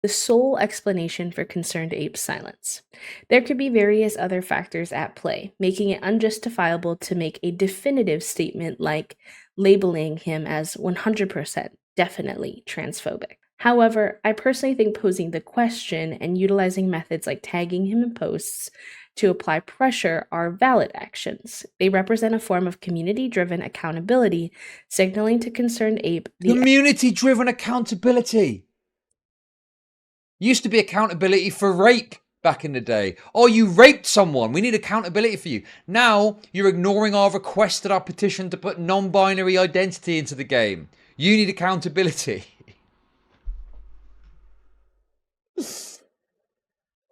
The sole explanation for Concerned Ape's silence. There could be various other factors at play, making it unjustifiable to make a definitive statement like labeling him as 100% definitely transphobic. However, I personally think posing the question and utilizing methods like tagging him in posts to apply pressure are valid actions. They represent a form of community-driven accountability, signaling to Concerned Ape Community-driven accountability! Used to be accountability for rape back in the day. Oh, you raped someone. We need accountability for you. Now, you're ignoring our request at our petition to put non-binary identity into the game. You need accountability.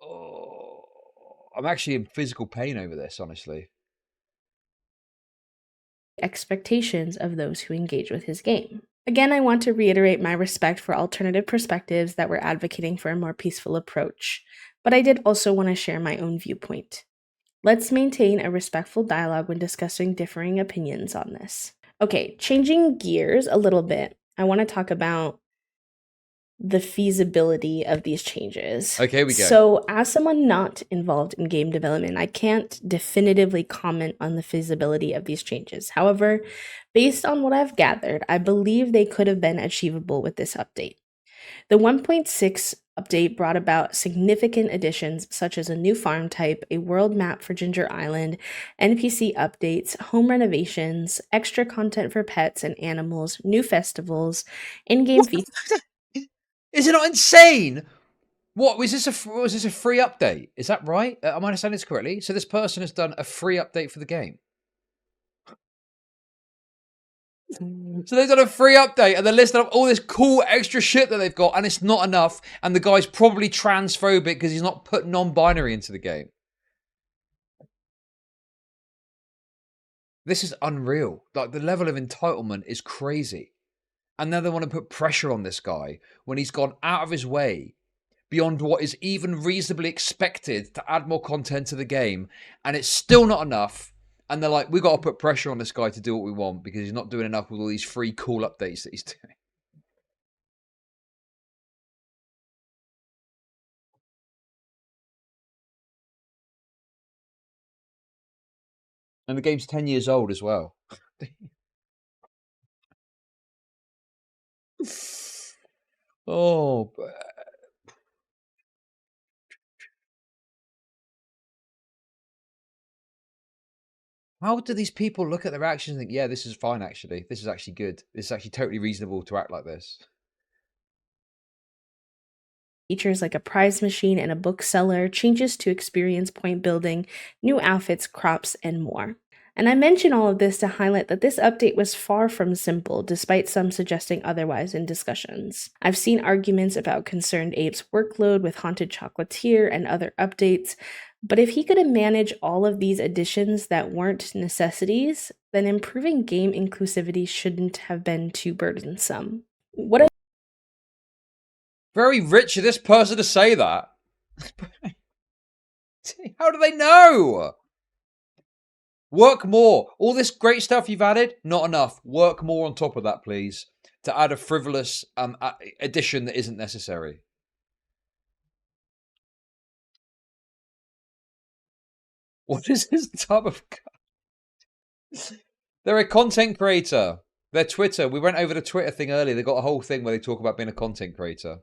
Oh, I'm actually in physical pain over this, honestly. Expectations of those who engage with his game. Again, I want to reiterate my respect for alternative perspectives that were advocating for a more peaceful approach, but I did also want to share my own viewpoint. Let's maintain a respectful dialogue when discussing differing opinions on this. Okay, changing gears a little bit, I want to talk about the feasibility of these changes. Okay, we go. So, as someone not involved in game development, I can't definitively comment on the feasibility of these changes. However, based on what I've gathered, I believe they could have been achievable with this update. The 1.6 update brought about significant additions such as a new farm type, a world map for Ginger Island, NPC updates, home renovations, extra content for pets and animals, new festivals, in-game features. Is it not insane? What was this? Was this a free update? Is that right? Am I understanding this correctly? So this person has done a free update for the game. So they've done a free update and they're listing up all this cool extra shit that they've got, and it's not enough. And the guy's probably transphobic because he's not put non-binary into the game. This is unreal. Like, the level of entitlement is crazy. And now they want to put pressure on this guy when he's gone out of his way beyond what is even reasonably expected to add more content to the game. And it's still not enough. And they're like, we've got to put pressure on this guy to do what we want because he's not doing enough with all these free cool updates that he's doing. And the game's 10 years old as well. Oh, how do these people look at their actions and think, yeah, this is fine, actually. This is actually good. This is actually totally reasonable to act like this. Features like a prize machine and a bookseller, changes to experience point building, new outfits, crops, and more. And I mention all of this to highlight that this update was far from simple, despite some suggesting otherwise in discussions. I've seen arguments about Concerned Ape's workload with Haunted Chocolatier and other updates, but if he could have managed all of these additions that weren't necessities, then improving game inclusivity shouldn't have been too burdensome. What Very rich of this person to say that. How do they know? Work more. All this great stuff you've added, not enough. Work more on top of that, please, to add a frivolous addition that isn't necessary. What is this tub of... They're a content creator. They're Twitter. We went over the Twitter thing earlier. They got a whole thing where they talk about being a content creator.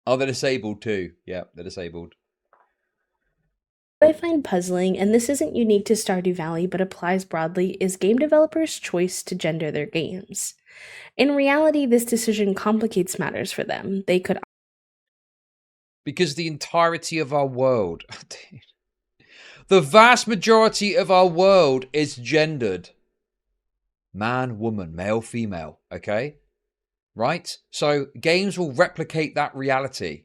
Oh, they're disabled too. Yeah, they're disabled. I find puzzling, and this isn't unique to Stardew Valley but applies broadly, is game developers' choice to gender their games. In reality, this decision complicates matters for them. They could... Because the entirety of our world... The vast majority of our world is gendered. Man, woman, male, female, okay? Right? So games will replicate that reality.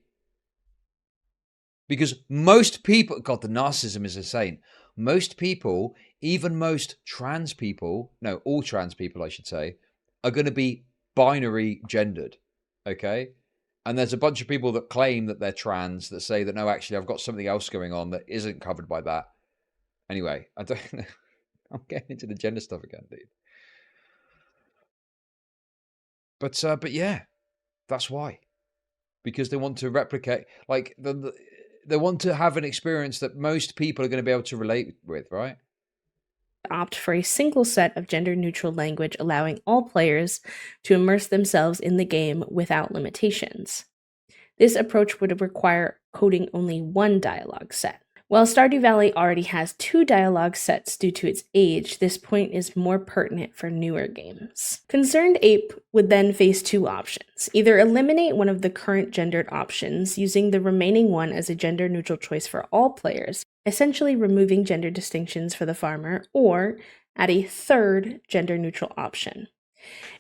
Because most people... God, the narcissism is insane. Most people, even most trans people... No, all trans people, I should say, are going to be binary gendered, okay? And there's a bunch of people that claim that they're trans that say that, no, actually, I've got something else going on that isn't covered by that. Anyway, I don't know. I'm getting into the gender stuff again, dude. But yeah, that's why. Because they want to replicate, like, they want to have an experience that most people are going to be able to relate with, right? Opt for a single set of gender-neutral language, allowing all players to immerse themselves in the game without limitations. This approach would require coding only one dialogue set. While Stardew Valley already has 2 dialogue sets due to its age, this point is more pertinent for newer games. Concerned Ape would then face 2 options. Either eliminate one of the current gendered options, using the remaining one as a gender-neutral choice for all players, essentially removing gender distinctions for the farmer, or add a third gender-neutral option.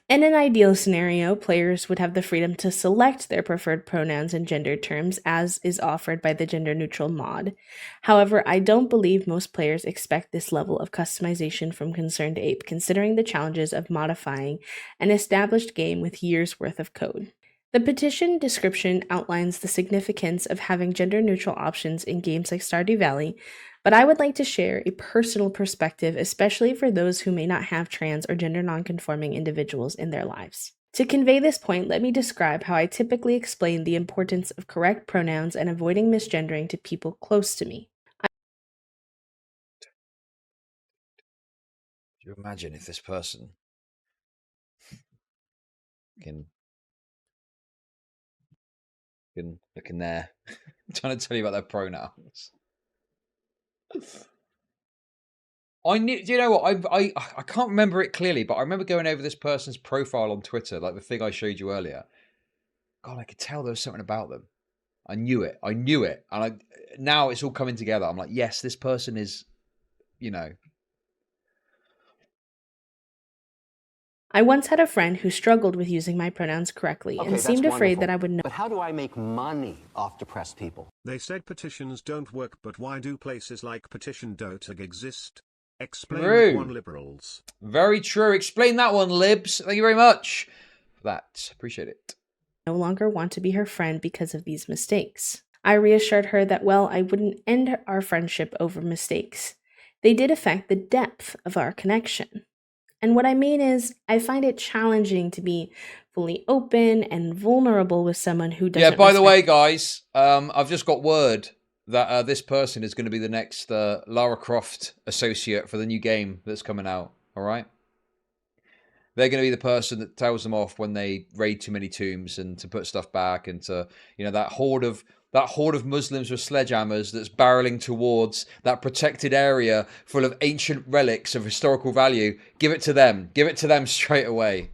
In an ideal scenario, players would have the freedom to select their preferred pronouns and gender terms, as is offered by the gender-neutral mod. However, I don't believe most players expect this level of customization from Concerned Ape, considering the challenges of modifying an established game with years' worth of code. The petition description outlines the significance of having gender-neutral options in games like Stardew Valley, but I would like to share a personal perspective, especially for those who may not have trans or gender nonconforming individuals in their lives. To convey this point, let me describe how I typically explain the importance of correct pronouns and avoiding misgendering to people close to me. Do you imagine if this person can look in there? I'm trying to tell you about their pronouns. I knew. Do you know what? I can't remember it clearly, but I remember going over this person's profile on Twitter, like the thing I showed you earlier. God, I could tell there was something about them. I knew it. And now it's all coming together. I'm like, yes, this person is, you know. I once had a friend who struggled with using my pronouns correctly and seemed afraid that I would know. But how do I make money off depressed people? They said petitions don't work, but why do places like petition.org exist? Explain that one, liberals. Very true. Explain that one, libs. Thank you very much for that. Appreciate it. No longer want to be her friend because of these mistakes. I reassured her that, well, I wouldn't end our friendship over mistakes. They did affect the depth of our connection. And what I mean is, I find it challenging to be fully open and vulnerable with someone who doesn't. Yeah, by the way, guys, I've just got word. that this person is going to be the next Lara Croft associate for the new game that's coming out. All right. They're going to be the person that tells them off when they raid too many tombs and to put stuff back and to, you know, that horde of Muslims with sledgehammers that's barreling towards that protected area full of ancient relics of historical value. Give it to them. Give it to them straight away.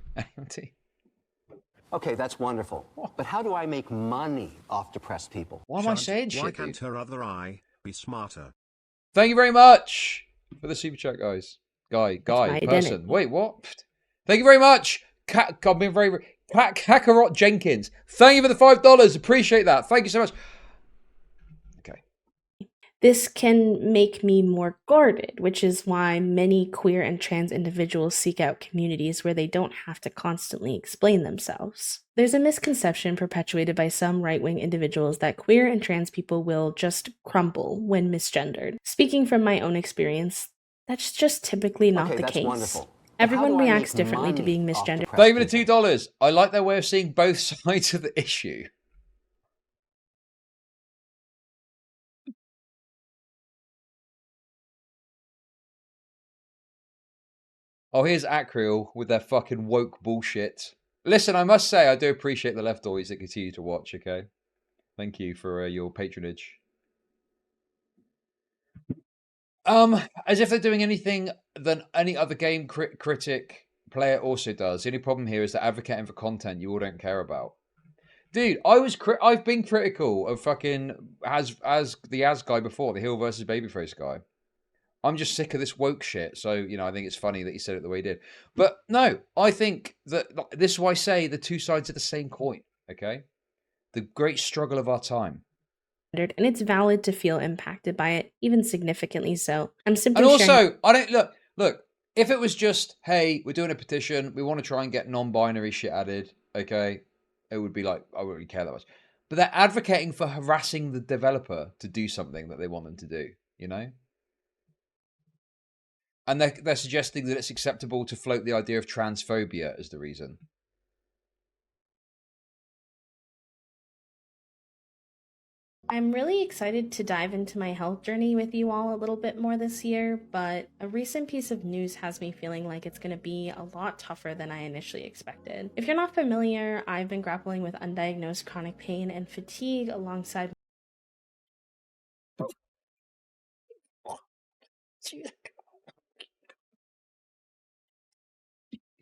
Okay, that's wonderful. But how do I make money off depressed people? Why am I saying Why shit, can't dude? her other eye be smarter? Thank you very much for the super chat, guys. Guy, my person. identity. Wait, what? Thank you very much. I've been very... Kakarot Jenkins. Thank you for the $5. Appreciate that. Thank you so much. Okay. This can make me more guarded, which is why many queer and trans individuals seek out communities where they don't have to constantly explain themselves. There's a misconception perpetuated by some right-wing individuals that queer and trans people will just crumble when misgendered. Speaking from my own experience, that's just typically not Okay, the that's case. wonderful. But how Everyone do I reacts make differently to money being off misgendered. depressed Thank you for the people? $2. I like their way of seeing both sides of the issue. Oh, here's Acreal with their fucking woke bullshit. Listen, I must say, I do appreciate the leftoids that continue to watch, okay? Thank you for your patronage. As if they're doing anything than any other game critic player also does. The only problem here is that advocating for content you all don't care about. Dude, I've been critical of fucking as the As guy before, the Hill versus Babyface guy. I'm just sick of this woke shit. So, you know, I think it's funny that he said it the way he did. But no, I think that this is why I say the two sides of the same coin, okay? The great struggle of our time. And it's valid to feel impacted by it, even significantly so. I'm simply And sharing. also, I don't look, if it was just, hey, we're doing a petition, we want to try and get non-binary shit added, okay, it would be like, I wouldn't really care that much. But they're advocating for harassing the developer to do something that they want them to do, you know? And they're suggesting that it's acceptable to float the idea of transphobia as the reason. I'm really excited to dive into my health journey with you all a little bit more this year, but a recent piece of news has me feeling like it's going to be a lot tougher than I initially expected. If you're not familiar, I've been grappling with undiagnosed chronic pain and fatigue alongside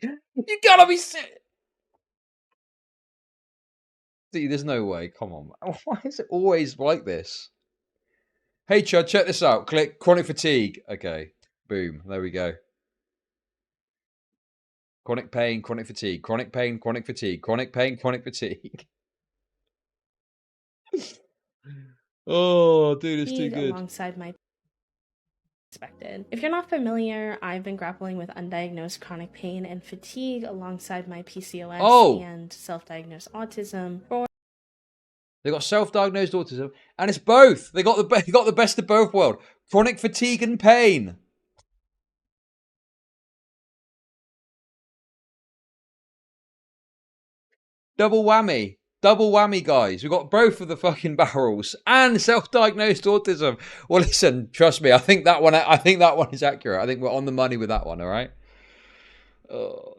You gotta be sick. Dude, there's no way. Come on. Why is it always like this? Hey, Chud, check this out. Click chronic fatigue. Okay. Boom. There we go. Chronic pain, chronic fatigue. Chronic pain, chronic fatigue. Chronic pain, chronic fatigue. Oh, dude, it's too good. alongside my expected. If you're not familiar, I've been grappling with undiagnosed chronic pain and fatigue alongside my PCOS and self-diagnosed autism for They got self-diagnosed autism, and it's both. They got the best of both worlds: chronic fatigue and pain. Double whammy, guys. We've got both of the fucking barrels and self-diagnosed autism. Well, listen, trust me. I think that one is accurate. I think we're on the money with that one. All right. Oh.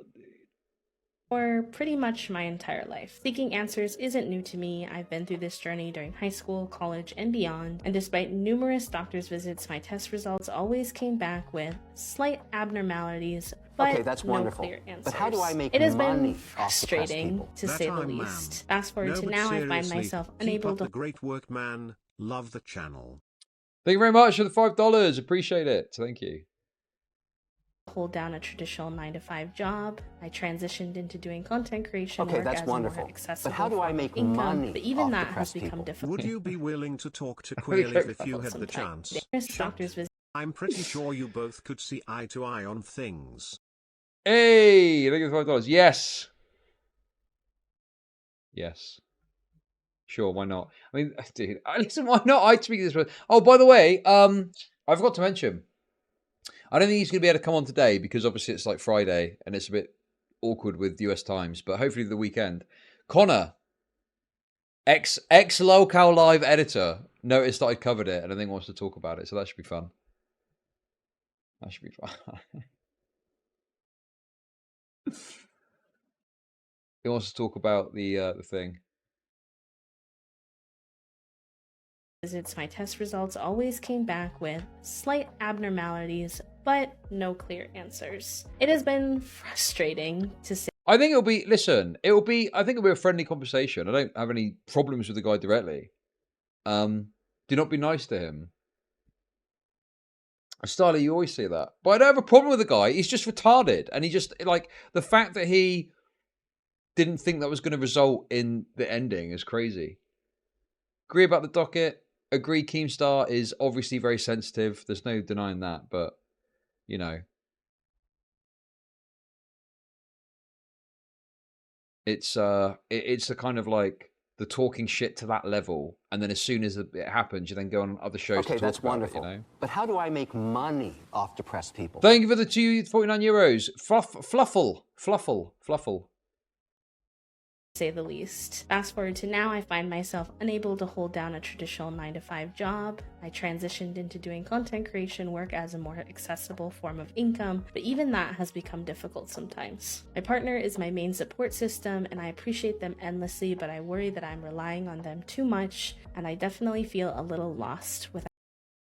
For pretty much my entire life. Seeking answers isn't new to me. I've been through this journey during high school, college, and beyond, and despite numerous doctor's visits, my test results always came back with slight abnormalities, but okay, that's wonderful. no clear answers. But how do I make it has money been frustrating, to say the least. Fast forward to now, I find myself unable to... the great work, man. Love the channel. Thank you very much for the $5. Appreciate it. Thank you. Hold down a traditional 9-to-5 job. I transitioned into doing content creation okay, work that's as wonderful. a more accessible but how do I make income, money but even off that has depressed become people? difficult. Would you be willing to talk to Queerleaf if you had the chance? Doctors visit. I'm pretty sure you both could see eye to eye on things. Hey, look at the $5. Yes. Yes. Sure, why not? I mean, dude, listen, why not? I speak this. Oh, by the way, I forgot to mention. I don't think he's going to be able to come on today because obviously it's like Friday and it's a bit awkward with US times, but hopefully the weekend. Connor, ex-Locale Live editor, noticed that I covered it and I think he wants to talk about it, so that should be fun. That should be fun. He wants to talk about the thing. Visits, my test results always came back with slight abnormalities, but no clear answers. It has been frustrating to say. I think it'll be, listen, I think it'll be a friendly conversation. I don't have any problems with the guy directly. Do not be nice to him. Stardew, you always say that. But I don't have a problem with the guy. He's just retarded. And he just, like, the fact that he didn't think that was going to result in the ending is crazy. Agree about the docket. Agree Keemstar is obviously very sensitive. There's no denying that. But, you know. It's a kind of like the talking shit to that level, and then as soon as it happens, you then go on other shows to talk that's about wonderful. it, you know? But how do I make money off depressed people? Thank you for the 249 euros. Fluffle. Say the least. Fast forward to now, I find myself unable to hold down a traditional 9-to-5 job. I transitioned into doing content creation work as a more accessible form of income, but even that has become difficult sometimes. My partner is my main support system, and I appreciate them endlessly, but I worry that I'm relying on them too much, and I definitely feel a little lost without.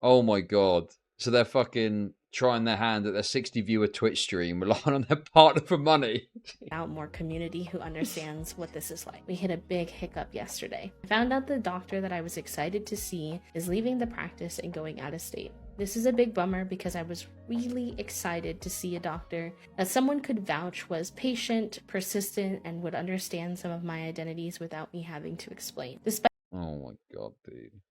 Oh my god. So they're fucking trying their hand at their 60 viewer Twitch stream, relying on their partner for money. Out more community who understands what this is like. We hit a big hiccup yesterday. I found out the doctor that I was excited to see is leaving the practice and going out of state. This is a big bummer because I was really excited to see a doctor that someone could vouch was patient, persistent, and would understand some of my identities without me having to explain. Despite Oh my god, dude.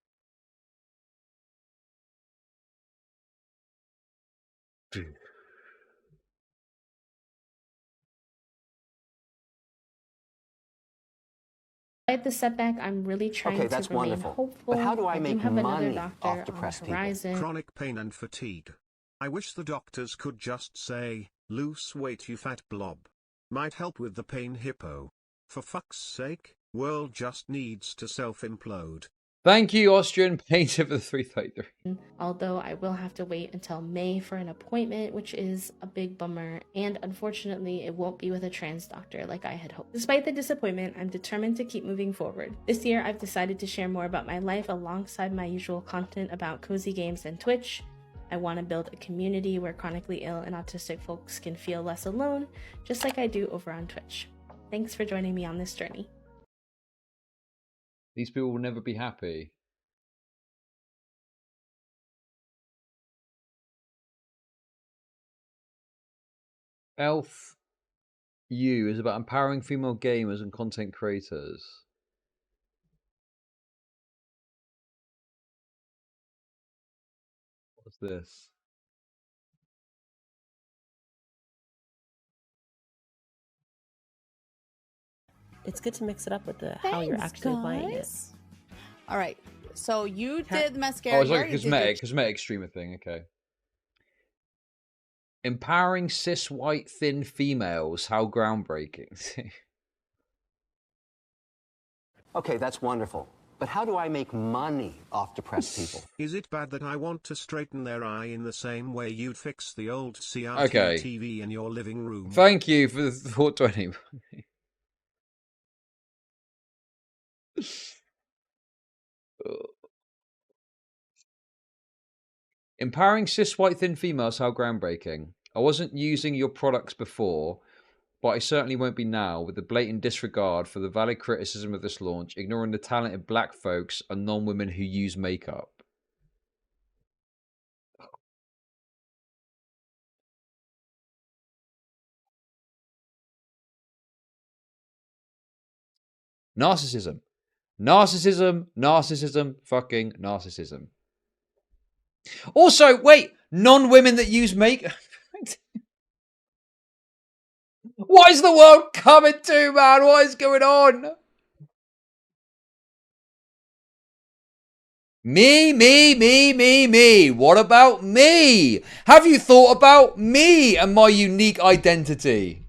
the setback, I'm really trying that's to remain wonderful. hopeful. But how do I make have another money doctor off on depressed the people? horizon. Chronic pain and fatigue. I wish the doctors could just say, lose weight you fat blob. Might help with the pain hippo. For fuck's sake, world just needs to self-implode. Thank you, Austrian Painter, for the 333. Although I will have to wait until May for an appointment, which is a big bummer, and unfortunately it won't be with a trans doctor like I had hoped. Despite the disappointment, I'm determined to keep moving forward. This year I've decided to share more about my life alongside my usual content about cozy games and Twitch. I want to build a community where chronically ill and autistic folks can feel less alone, just like I do over on Twitch. Thanks for joining me on this journey. These people will never be happy. Elf U is about empowering female gamers and content creators. What's this? It's good to mix it up with the how you're actually playing it. All right. So you did the mascara. Oh, it's you like a already did cosmetic streamer thing. Okay. Empowering cis white thin females. How groundbreaking. Okay, that's wonderful. But how do I make money off depressed people? Is it bad that I want to straighten their eye in the same way you'd fix the old CRT Okay. TV in your living room? Thank you for the 420. Empowering cis white thin females, how groundbreaking. I wasn't using your products before, but I certainly won't be now, with the blatant disregard for the valid criticism of this launch, ignoring the talented black folks and non-women who use makeup. Narcissism. Narcissism, fucking narcissism. Also, wait, non-women that use makeup. What is the world coming to, man? What is going on? Me. What about me? Have you thought about me and my unique identity?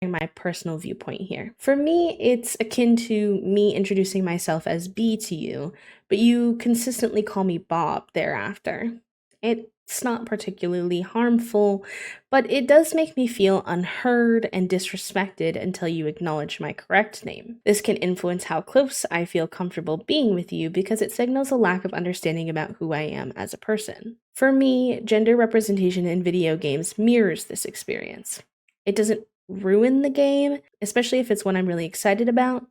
my personal viewpoint here. For me, it's akin to me introducing myself as B to you, but you consistently call me Bob thereafter. It's not particularly harmful, but it does make me feel unheard and disrespected until you acknowledge my correct name. This can influence how close I feel comfortable being with you because it signals a lack of understanding about who I am as a person. For me, gender representation in video games mirrors this experience. It doesn't ruin the game, especially if it's one I'm really excited about,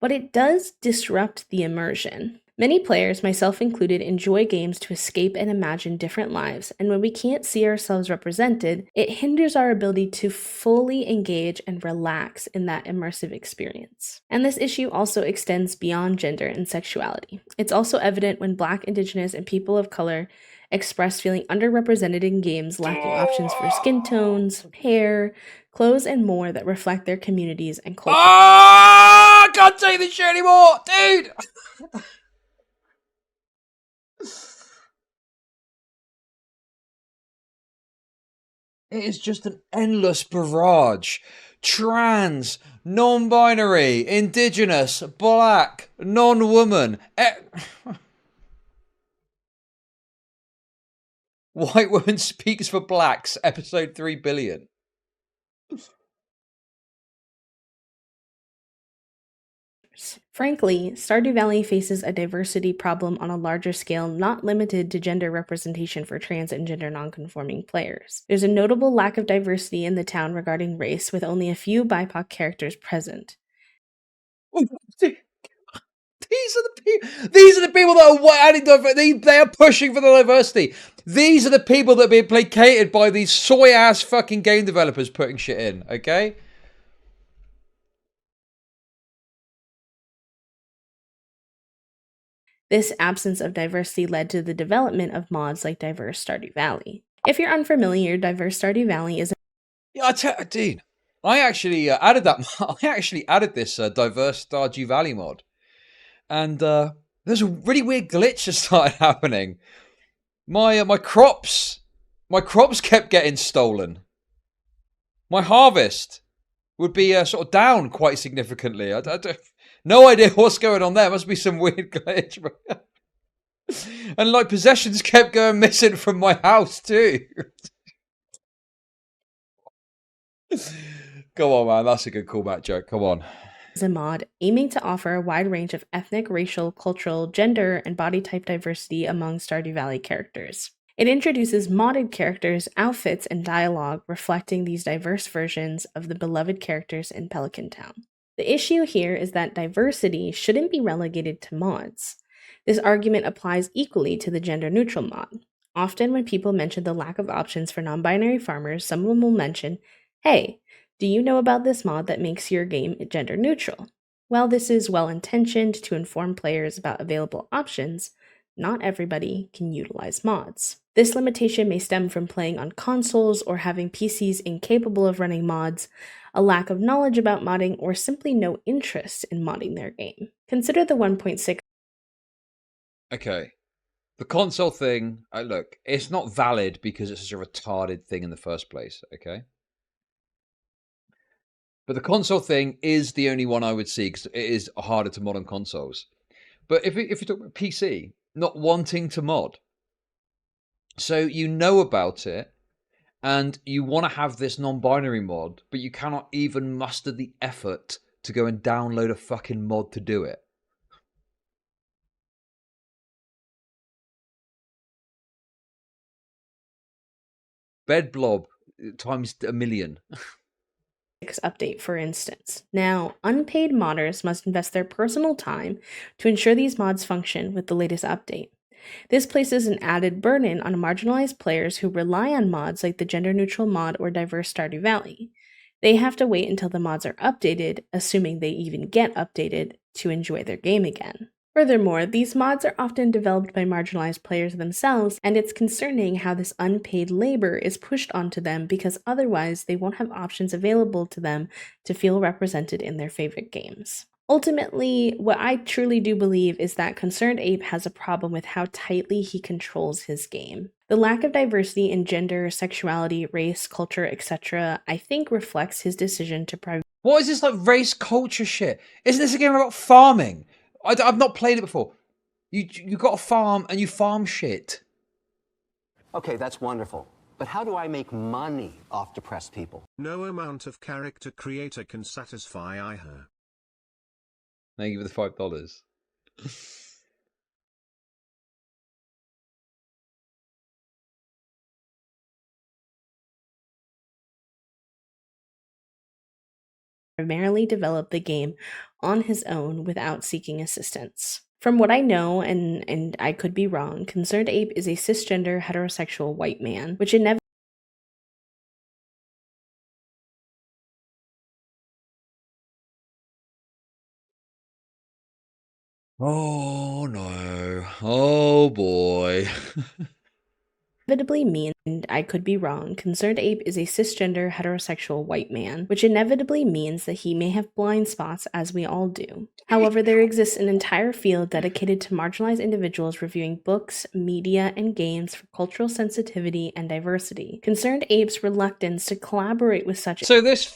but it does disrupt the immersion. Many players, myself included, enjoy games to escape and imagine different lives, and when we can't see ourselves represented, it hinders our ability to fully engage and relax in that immersive experience. And this issue also extends beyond gender and sexuality. It's also evident when Black, Indigenous, and people of color express feeling underrepresented in games, lacking options for skin tones, hair, clothes, and more that reflect their communities and culture. I can't take this shit anymore, dude! It is just an endless barrage. Trans, non-binary, indigenous, black, non-woman. White woman speaks for blacks, episode 3 billion. Frankly, Stardew Valley faces a diversity problem on a larger scale not limited to gender representation for trans and gender nonconforming players. There's a notable lack of diversity in the town regarding race, with only a few BIPOC characters present. These are the people that are adding diversity. They are pushing for the diversity. These are the people that are being placated by these soy-ass fucking game developers putting shit in, okay? This absence of diversity led to the development of mods like Diverse Stardew Valley. If you're unfamiliar, Diverse Stardew Valley is Yeah, dude, I actually added that. I actually added this Diverse Stardew Valley mod, and there's a really weird glitch that started happening. My crops kept getting stolen. My harvest would be sort of down quite significantly. I no idea what's going on there. Must be some weird glitch. And like possessions kept going missing from my house too. Come on, man. That's a good callback joke. Come on. Is a mod aiming to offer a wide range of ethnic, racial, cultural, gender, and body type diversity among Stardew Valley characters. It introduces modded characters, outfits, and dialogue reflecting these diverse versions of the beloved characters in Pelican Town. The issue here is that diversity shouldn't be relegated to mods. This argument applies equally to the gender-neutral mod. Often when people mention the lack of options for non-binary farmers, someone will mention, "Hey, do you know about this mod that makes your game gender neutral?" While this is well-intentioned to inform players about available options, not everybody can utilize mods. This limitation may stem from playing on consoles or having PCs incapable of running mods, a lack of knowledge about modding, or simply no interest in modding their game. Consider the 1.6. Okay. The console thing, look, it's not valid because it's such a retarded thing in the first place, okay? But the console thing is the only one I would see because it is harder to mod on consoles. But if you talk about PC, not wanting to mod, so you know about it, and you want to have this non-binary mod, but you cannot even muster the effort to go and download a fucking mod to do it. Bed blob times a million. Update, for instance. Now, unpaid modders must invest their personal time to ensure these mods function with the latest update. This places an added burden on marginalized players who rely on mods like the gender-neutral mod or Diverse Stardew Valley. They have to wait until the mods are updated, assuming they even get updated, to enjoy their game again. Furthermore, these mods are often developed by marginalized players themselves, and it's concerning how this unpaid labor is pushed onto them because otherwise they won't have options available to them to feel represented in their favorite games. Ultimately, what I truly do believe is that Concerned Ape has a problem with how tightly he controls his game. The lack of diversity in gender, sexuality, race, culture, etc., I think reflects his decision to prioritize. What is this like race culture shit? Isn't this a game about farming? I've not played it before. You got a farm and you farm shit. Okay, that's wonderful. But how do I make money off depressed people? No amount of character creator can satisfy her. Now give it the $5. Primarily develop the game on his own without seeking assistance. From what I know, and I could be wrong, Concerned Ape is a cisgender heterosexual white man, which inevitably Oh no. Oh boy. means, and I could be wrong, Concerned Ape is a cisgender heterosexual white man, which inevitably means that he may have blind spots, as we all do. However, there exists an entire field dedicated to marginalized individuals reviewing books, media, and games for cultural sensitivity and diversity. Concerned Ape's reluctance to collaborate with such So this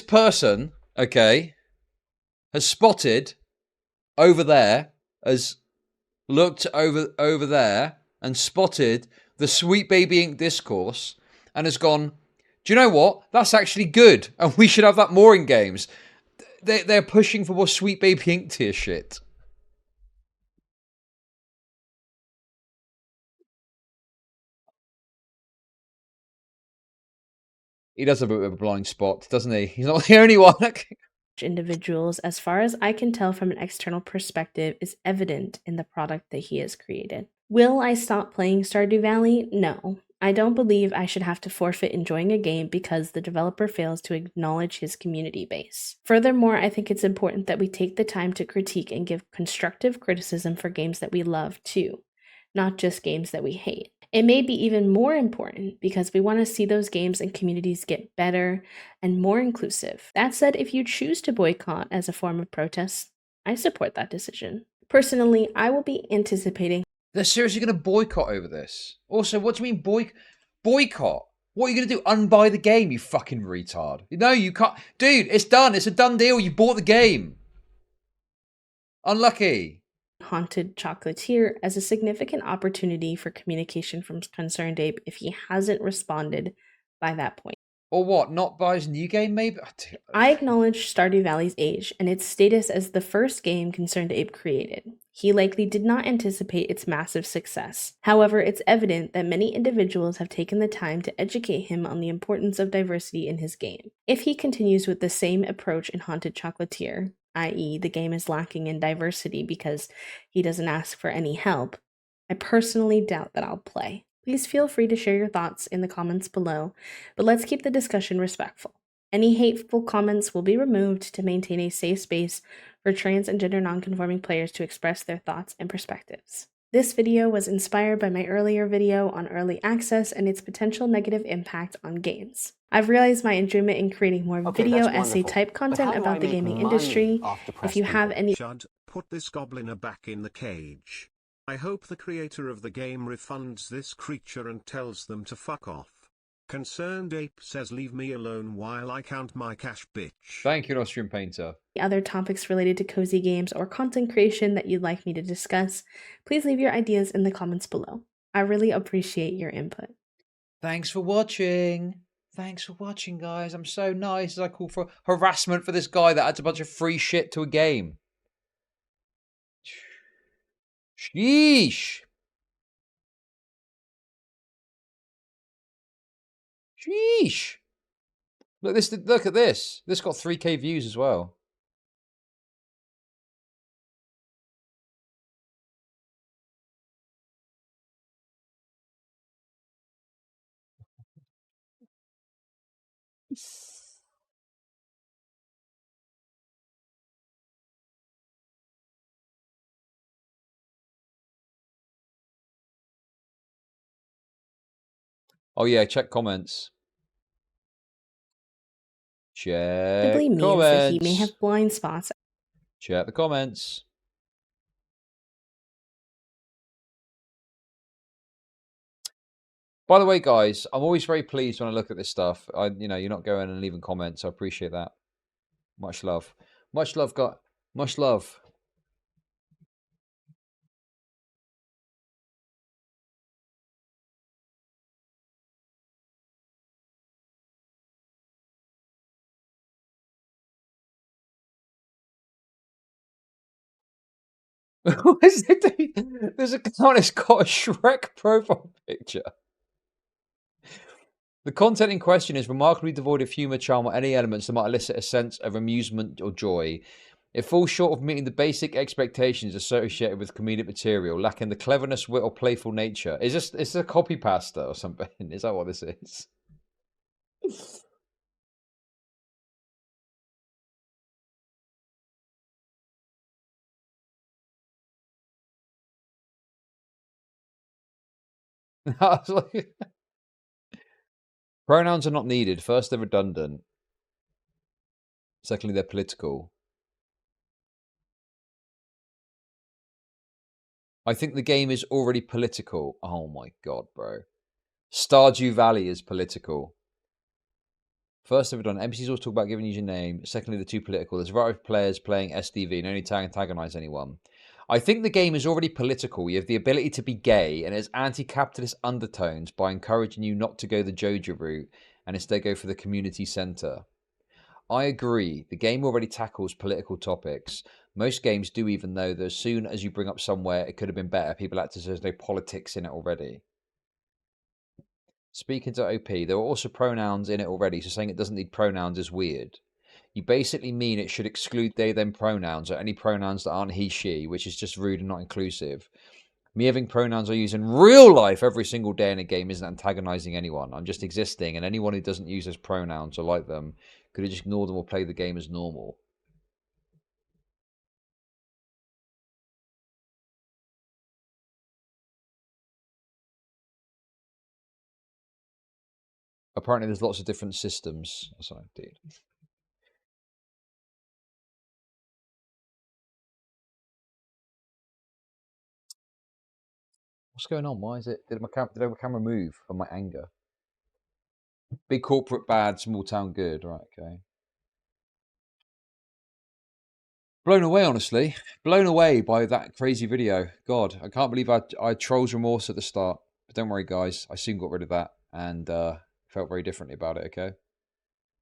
person, okay, has spotted over there, has looked over there and spotted the Sweet Baby Ink discourse and has gone, do you know what? That's actually good and we should have that more in games. They're pushing for more Sweet Baby Ink tier shit. He does have a bit of a blind spot, doesn't he? He's not the only one. individuals, as far as I can tell from an external perspective, is evident in the product that he has created. Will I stop playing Stardew Valley? No. I don't believe I should have to forfeit enjoying a game because the developer fails to acknowledge his community base. Furthermore, I think it's important that we take the time to critique and give constructive criticism for games that we love too, not just games that we hate. It may be even more important because we want to see those games and communities get better and more inclusive. That said, if you choose to boycott as a form of protest, I support that decision. Personally, I will be anticipating. They're seriously going to boycott over this. Also, what do you mean boycott? What are you going to do? Unbuy the game, you fucking retard. No, you can't. Dude, it's done. It's a done deal. You bought the game. Unlucky. Haunted Chocolatier as a significant opportunity for communication from Concerned Ape if he hasn't responded by that point. Or what? Not buy his new game, maybe? I acknowledge Stardew Valley's age and its status as the first game Concerned Ape created. He likely did not anticipate its massive success. However, it's evident that many individuals have taken the time to educate him on the importance of diversity in his game. If he continues with the same approach in Haunted Chocolatier, i.e., the game is lacking in diversity because he doesn't ask for any help, I personally doubt that I'll play. Please feel free to share your thoughts in the comments below, but let's keep the discussion respectful. Any hateful comments will be removed to maintain a safe space for trans and gender nonconforming players to express their thoughts and perspectives. This video was inspired by my earlier video on early access and its potential negative impact on games. I've realized my enjoyment in creating more video essay type content about the gaming industry. If you have any Chud, put this gobliner back in the cage. I hope the creator of the game refunds this creature and tells them to fuck off. Concerned Ape says leave me alone while I count my cash, bitch. Thank you, Austrian Painter. other topics related to cozy games or content creation that you'd like me to discuss, please leave your ideas in the comments below. I really appreciate your input. Thanks for watching. Thanks for watching, guys. I'm so nice as I call for harassment for this guy that adds a bunch of free shit to a game. Sheesh. Sheesh. Look at this. This got 3K views as well. Oh yeah, check comments. Check Possibly means comments. that he may have blind spots. Check the comments. By the way, guys, I'm always very pleased when I look at this stuff. You're not going and leaving comments. I appreciate that. Much love. Much love, God. Much love. There's a account that's got a Shrek profile picture. The content in question is remarkably devoid of humour, charm, or any elements that might elicit a sense of amusement or joy. It falls short of meeting the basic expectations associated with comedic material, lacking the cleverness, wit, or playful nature. Is this a copy pasta or something? Is that what this is? Pronouns are not needed. First, they're redundant. Secondly, they're political. I think the game is already political. Oh my god, bro. Stardew Valley is political. First, they're done. NPCs always talk about giving you your name. Secondly, they're too political. There's a variety of players playing SDV and only to antagonize anyone. I think the game is already political. You have the ability to be gay and it has anti-capitalist undertones by encouraging you not to go the Joja route and instead go for the community center. I agree. The game already tackles political topics. Most games do, even though as soon as you bring up somewhere it could have been better, people act as there's no politics in it already. Speaking to OP, there are also pronouns in it already, so saying it doesn't need pronouns is weird. You basically mean it should exclude they, them pronouns or any pronouns that aren't he, she, which is just rude and not inclusive. Me having pronouns I use in real life every single day in a game isn't antagonizing anyone. I'm just existing, and anyone who doesn't use those pronouns or like them could just ignore them or play the game as normal. Apparently there's lots of different systems. Sorry, dude. What's going on? Why is it? Did my camera move from my anger? Big corporate bad, small town good. Right, okay. Blown away, honestly. Blown away by that crazy video. God, I can't believe I had trolls remorse at the start. But don't worry, guys. I soon got rid of that and felt very differently about it, okay?